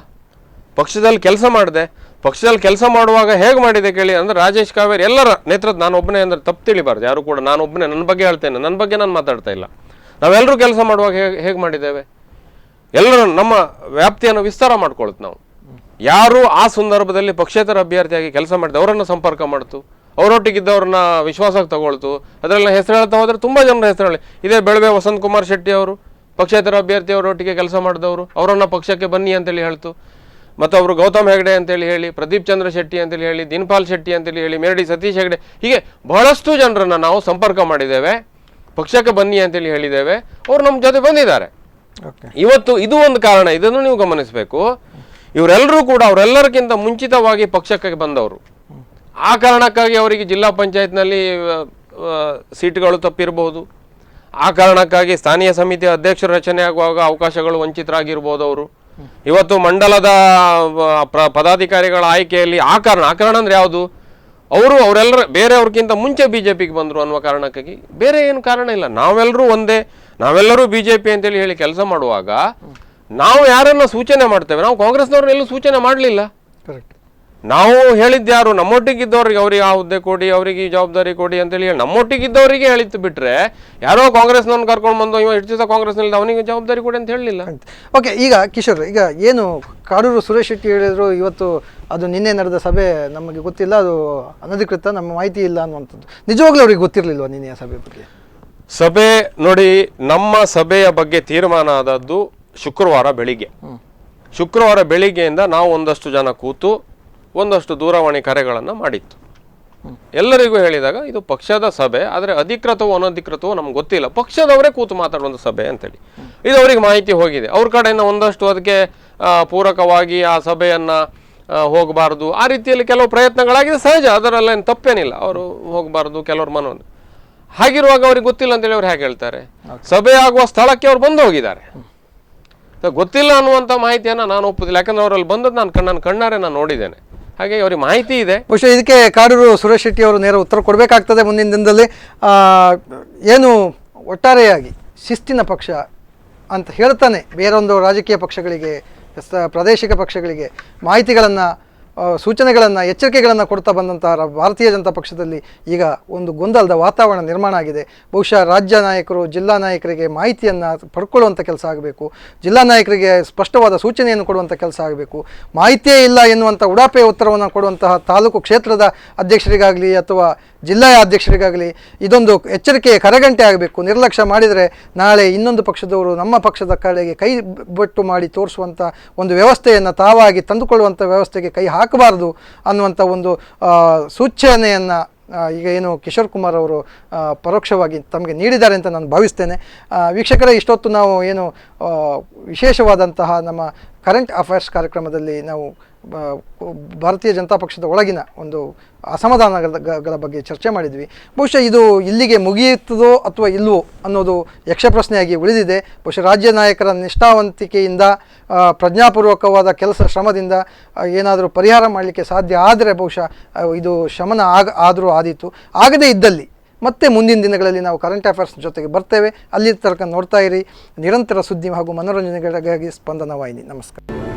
ಪಕ್ಷದಲ್ಲಿ ಕೆಲಸ ಮಾಡಿದೆ. ಪಕ್ಷದಲ್ಲಿ ಕೆಲಸ ಮಾಡುವಾಗ ಹೇಗೆ ಮಾಡಿದೆ ಕೇಳಿ ಅಂದರೆ ರಾಜೇಶ್ ಕಾವೇರಿ ಎಲ್ಲರ ನೇತೃತ್ವ, ನಾನು ಒಬ್ಬನೇ ಅಂದರೆ ತಪ್ಪು ತಿಳಿಬಾರ್ದು ಯಾರು ಕೂಡ. ನಾನು ಒಬ್ಬನೇ ನನ್ನ ಬಗ್ಗೆ ಹೇಳ್ತೇನೆ, ನನ್ನ ಬಗ್ಗೆ ನಾನು ಮಾತಾಡ್ತಾ ಇಲ್ಲ. ನಾವೆಲ್ಲರೂ ಕೆಲಸ ಮಾಡುವಾಗ ಹೇಗೆ ಮಾಡಿದ್ದೇವೆ? ಎಲ್ಲರೂ ನಮ್ಮ ವ್ಯಾಪ್ತಿಯನ್ನು ವಿಸ್ತಾರ ಮಾಡ್ಕೊಳ್ತು. ನಾವು ಯಾರು ಆ ಸಂದರ್ಭದಲ್ಲಿ ಪಕ್ಷೇತರ ಅಭ್ಯರ್ಥಿಯಾಗಿ ಕೆಲಸ ಮಾಡಿದೆ ಅವರನ್ನು ಸಂಪರ್ಕ ಮಾಡ್ತು, ಅವರೊಟ್ಟಿಗಿದ್ದವ್ರನ್ನ ವಿಶ್ವಾಸಕ್ಕೆ ತಗೊಳ್ತು. ಅದರೆಲ್ಲ ಹೆಸರು ಹೇಳ್ತಾ ಹೋದರೆ ತುಂಬ ಜನರ ಹೆಸರು ಹೇಳಿ ಇದೇ ಬೆಳವೆ ವಸಂತ್ ಕುಮಾರ್ ಶೆಟ್ಟಿ ಅವರು ಪಕ್ಷೇತರ ಅಭ್ಯರ್ಥಿಯವರೊಟ್ಟಿಗೆ ಕೆಲಸ ಮಾಡಿದವರು, ಅವರನ್ನು ಪಕ್ಷಕ್ಕೆ ಬನ್ನಿ ಅಂತೇಳಿ ಹೇಳ್ತು. ಮತ್ತು ಅವರು ಗೌತಮ್ ಹೆಗಡೆ ಅಂತೇಳಿ ಹೇಳಿ, ಪ್ರದೀಪ್ ಚಂದ್ರ ಶೆಟ್ಟಿ ಅಂತೇಳಿ ಹೇಳಿ, ದಿನಪಾಲ್ ಶೆಟ್ಟಿ ಅಂತೇಳಿ ಹೇಳಿ, ಮೇರಡಿ ಸತೀಶ್ ಹೆಗಡೆ, ಹೀಗೆ ಬಹಳಷ್ಟು ಜನರನ್ನು ನಾವು ಸಂಪರ್ಕ ಮಾಡಿದ್ದೇವೆ. ಪಕ್ಷಕ್ಕೆ ಬನ್ನಿ ಅಂತೇಳಿ ಹೇಳಿದ್ದೇವೆ. ಅವರು ನಮ್ಮ ಜೊತೆ ಬಂದಿದ್ದಾರೆ. ಇವತ್ತು ಇದು ಒಂದು ಕಾರಣ, ಇದನ್ನು ನೀವು ಗಮನಿಸಬೇಕು. ಇವರೆಲ್ಲರೂ ಕೂಡ ಅವರೆಲ್ಲರಿಗಿಂತ ಮುಂಚಿತವಾಗಿ ಪಕ್ಷಕ್ಕೆ ಬಂದವರು. ಆ ಕಾರಣಕ್ಕಾಗಿ ಅವರಿಗೆ ಜಿಲ್ಲಾ ಪಂಚಾಯತ್ನಲ್ಲಿ ಸೀಟ್ಗಳು ತಪ್ಪಿರಬಹುದು. ಆ ಕಾರಣಕ್ಕಾಗಿ ಸ್ಥಾನೀಯ ಸಮಿತಿ ಅಧ್ಯಕ್ಷರ ರಚನೆ ಆಗುವಾಗ ಅವಕಾಶಗಳು ವಂಚಿತರಾಗಿರ್ಬೋದು ಅವರು. ಇವತ್ತು ಮಂಡಲದ ಪದಾಧಿಕಾರಿಗಳ ಆಯ್ಕೆಯಲ್ಲಿ ಆ ಕಾರಣ ಅಂದರೆ ಯಾವುದು, ಅವರೆಲ್ಲರ ಬೇರೆಯವ್ರಿಗಿಂತ ಮುಂಚೆ BJPಗೆ ಬಂದರು ಅನ್ನುವ ಕಾರಣಕ್ಕಾಗಿ, ಬೇರೆ ಏನು ಕಾರಣ ಇಲ್ಲ. ನಾವೆಲ್ಲರೂ ಒಂದೇ, ನಾವೆಲ್ಲರೂ BJP ಅಂತೇಳಿ ಹೇಳಿ ಕೆಲಸ ಮಾಡುವಾಗ ನಾವು ಯಾರನ್ನ ಸೂಚನೆ ಮಾಡ್ತೇವೆ, ನಾವು ಕಾಂಗ್ರೆಸ್ನವ್ರನ್ನೆಲ್ಲೂ ಸೂಚನೆ ಮಾಡಲಿಲ್ಲ. ಕರೆಕ್ಟ್. ನಾವು ಹೇಳಿದ್ಯಾರು ನಮ್ಮೊಟ್ಟಿಗಿದ್ದವ್ರಿಗೆ ಅವ್ರಿಗೆ ಆ ಹುದ್ದೆ ಕೊಡಿ, ಅವರಿಗೆ ಈ ಜವಾಬ್ದಾರಿ ಕೊಡಿ ಅಂತೇಳಿ ಹೇಳಿ ನಮ್ಮೊಟ್ಟಿಗಿದ್ದವರಿಗೆ ಹೇಳಿತ್ತು ಬಿಟ್ರೆ, ಯಾರೋ ಕಾಂಗ್ರೆಸ್ನವ್ರನ್ನ ಕರ್ಕೊಂಡು ಬಂದು ಇವ ಎಷ್ಟು ದಿವಸ ಕಾಂಗ್ರೆಸ್ನಲ್ಲಿ ಅವನಿಗೆ ಜವಾಬ್ದಾರಿ ಕೊಡಿ ಅಂತ ಹೇಳಲಿಲ್ಲ. ಓಕೆ, ಈಗ ಕಿಶೋರ್, ಈಗ ಏನು ಕಾಡೂರು ಸುರೇಶ್ ಶೆಟ್ಟಿ ಹೇಳಿದ್ರು, ಇವತ್ತು ಅದು ನಿನ್ನೆ ನಡೆದ ಸಭೆ ನಮಗೆ ಗೊತ್ತಿಲ್ಲ, ಅದು ಅನಧಿಕೃತ, ನಮ್ಮ ಮಾಹಿತಿ ಇಲ್ಲ ಅನ್ನುವಂಥದ್ದು ನಿಜವಾಗ್ಲೂ ಅವ್ರಿಗೆ ಗೊತ್ತಿರಲಿಲ್ವ ನಿನ್ನೆಯ ಸಭೆ ಬಗ್ಗೆ? ಸಭೆ ನೋಡಿ, ನಮ್ಮ ಸಭೆಯ ಬಗ್ಗೆ ತೀರ್ಮಾನ ಆದದ್ದು ಶುಕ್ರವಾರ ಬೆಳಿಗ್ಗೆಯಿಂದ ನಾವು ಒಂದಷ್ಟು ಜನ ಕೂತು ಒಂದಷ್ಟು ದೂರವಾಣಿ ಕರೆಗಳನ್ನು ಮಾಡಿತ್ತು. ಎಲ್ಲರಿಗೂ ಹೇಳಿದಾಗ ಇದು ಪಕ್ಷದ ಸಭೆ, ಆದರೆ ಅಧಿಕೃತವೋ ಅನಧಿಕೃತವೋ ನಮ್ಗೆ ಗೊತ್ತಿಲ್ಲ, ಪಕ್ಷದವರೇ ಕೂತು ಮಾತಾಡುವಂಥ ಸಭೆ ಅಂತೇಳಿ ಇದು ಅವರಿಗೆ ಮಾಹಿತಿ ಹೋಗಿದೆ. ಅವ್ರ ಕಡೆಯಿಂದ ಒಂದಷ್ಟು ಅದಕ್ಕೆ ಪೂರಕವಾಗಿ ಆ ಸಭೆಯನ್ನು ಹೋಗಬಾರ್ದು ಆ ರೀತಿಯಲ್ಲಿ ಕೆಲವು ಪ್ರಯತ್ನಗಳಾಗಿದೆ, ಸಹಜ, ಅದರಲ್ಲೇನು ತಪ್ಪೇನಿಲ್ಲ. ಅವರು ಹೋಗಬಾರ್ದು ಕೆಲವ್ರ ಮನೋದು. ಹಾಗಿರುವಾಗ ಅವ್ರಿಗೆ ಗೊತ್ತಿಲ್ಲ ಅಂತೇಳಿ ಅವ್ರು ಹೇಗೆ ಹೇಳ್ತಾರೆ? ಸಭೆ ಆಗುವ ಸ್ಥಳಕ್ಕೆ ಅವ್ರು ಬಂದು ಹೋಗಿದ್ದಾರೆ. ಗೊತ್ತಿಲ್ಲ ಅನ್ನುವಂಥ ಮಾಹಿತಿಯನ್ನು ನಾನು ಒಪ್ಪುದಿಲ್ಲ, ಯಾಕಂದ್ರೆ ಅವರಲ್ಲಿ ಬಂದದ್ದು ನನ್ನ ಕಣ್ಣಾರೆ ನಾನು ನೋಡಿದ್ದೇನೆ. ಹಾಗೆ ಅವ್ರಿಗೆ ಮಾಹಿತಿ ಇದೆ. ಬಹುಶಃ ಇದಕ್ಕೆ ಕಾಡೂರು ಸುರೇಶ್ ಶೆಟ್ಟಿ ಅವರು ನೇರ ಉತ್ತರ ಕೊಡಬೇಕಾಗ್ತದೆ ಮುಂದಿನ ದಿನದಲ್ಲಿ. ಏನು ಒಟ್ಟಾರೆಯಾಗಿ ಶಿಸ್ತಿನ ಪಕ್ಷ ಅಂತ ಹೇಳ್ತಾನೆ ಬೇರೊಂದು ರಾಜಕೀಯ ಪಕ್ಷಗಳಿಗೆ, ಪ್ರಾದೇಶಿಕ ಪಕ್ಷಗಳಿಗೆ ಮಾಹಿತಿಗಳನ್ನು, ಸೂಚನೆಗಳನ್ನು, ಎಚ್ಚರಿಕೆಗಳನ್ನು ಕೊಡ್ತಾ ಬಂದಂಥ ಭಾರತೀಯ ಜನತಾ ಪಕ್ಷದಲ್ಲಿ ಈಗ ಒಂದು ಗೊಂದಲದ ವಾತಾವರಣ ನಿರ್ಮಾಣ ಆಗಿದೆ. ಬಹುಶಃ ರಾಜ್ಯ ನಾಯಕರು ಜಿಲ್ಲಾ ನಾಯಕರಿಗೆ ಮಾಹಿತಿಯನ್ನು ಪಡ್ಕೊಳ್ಳುವಂಥ ಕೆಲಸ ಆಗಬೇಕು, ಜಿಲ್ಲಾ ನಾಯಕರಿಗೆ ಸ್ಪಷ್ಟವಾದ ಸೂಚನೆಯನ್ನು ಕೊಡುವಂಥ ಕೆಲಸ ಆಗಬೇಕು. ಮಾಹಿತಿಯೇ ಇಲ್ಲ ಎನ್ನುವಂಥ ಉಡಾಪೆ ಉತ್ತರವನ್ನು ಕೊಡುವಂತಹ ತಾಲೂಕು ಕ್ಷೇತ್ರದ ಅಧ್ಯಕ್ಷರಿಗಾಗಲಿ ಅಥವಾ ಜಿಲ್ಲೆಯ ಅಧ್ಯಕ್ಷರಿಗಾಗಲಿ ಇದೊಂದು ಎಚ್ಚರಿಕೆಯ ಕರಗಂಟೆ ಆಗಬೇಕು. ನಿರ್ಲಕ್ಷ್ಯ ಮಾಡಿದರೆ ನಾಳೆ ಇನ್ನೊಂದು ಪಕ್ಷದವರು ನಮ್ಮ ಪಕ್ಷದ ಕಡೆಗೆ ಕೈ ಬೊಟ್ಟು ಮಾಡಿ ತೋರಿಸುವಂಥ ಒಂದು ವ್ಯವಸ್ಥೆಯನ್ನು ತಾವಾಗಿ ತಂದುಕೊಳ್ಳುವಂಥ ವ್ಯವಸ್ಥೆಗೆ ಕೈ ಹಾಕಬಾರ್ದು ಅನ್ನುವಂಥ ಒಂದು ಸೂಚನೆಯನ್ನು ಈಗ ಏನು ಕಿಶೋರ್ ಕುಮಾರ್ ಅವರು ಪರೋಕ್ಷವಾಗಿ ತಮಗೆ ನೀಡಿದ್ದಾರೆ ಅಂತ ನಾನು ಭಾವಿಸ್ತೇನೆ. ವೀಕ್ಷಕರೇ, ಇಷ್ಟೊತ್ತು ನಾವು ಏನು ವಿಶೇಷವಾದಂತಹ ನಮ್ಮ ಕರೆಂಟ್ ಅಫೇರ್ಸ್ ಕಾರ್ಯಕ್ರಮದಲ್ಲಿ ನಾವು ಭಾರತೀಯ ಜನತಾ ಪಕ್ಷದ ಒಳಗಿನ ಒಂದು ಅಸಮಾಧಾನಗಳ ಬಗ್ಗೆ ಚರ್ಚೆ ಮಾಡಿದ್ವಿ. ಬಹುಶಃ ಇದು ಇಲ್ಲಿಗೆ ಮುಗಿಯುತ್ತದೋ ಅಥವಾ ಇಲ್ವೋ ಅನ್ನೋದು ಯಕ್ಷಪ್ರಶ್ನೆಯಾಗಿ ಉಳಿದಿದೆ. ಬಹುಶಃ ರಾಜ್ಯ ನಾಯಕರ ನಿಷ್ಠಾವಂತಿಕೆಯಿಂದ, ಪ್ರಜ್ಞಾಪೂರ್ವಕವಾದ ಕೆಲಸ ಶ್ರಮದಿಂದ ಏನಾದರೂ ಪರಿಹಾರ ಮಾಡಲಿಕ್ಕೆ ಸಾಧ್ಯ ಆದರೆ ಬಹುಶಃ ಇದು ಶಮನ ಆದರೂ ಆದೀತು. ಆಗದೇ ಇದ್ದಲ್ಲಿ ಮತ್ತೆ ಮುಂದಿನ ದಿನಗಳಲ್ಲಿ ನಾವು ಕರೆಂಟ್ ಅಫೇರ್ಸ್ ಜೊತೆಗೆ ಬರ್ತೇವೆ. ಅಲ್ಲಿ ತನಕ ನೋಡ್ತಾ ಇರಿ ನಿರಂತರ ಸುದ್ದಿ ಹಾಗೂ ಮನೋರಂಜನೆಗಳಿಗಾಗಿ ಸ್ಪಂದನ ವಾಹಿನಿ. ನಮಸ್ಕಾರ.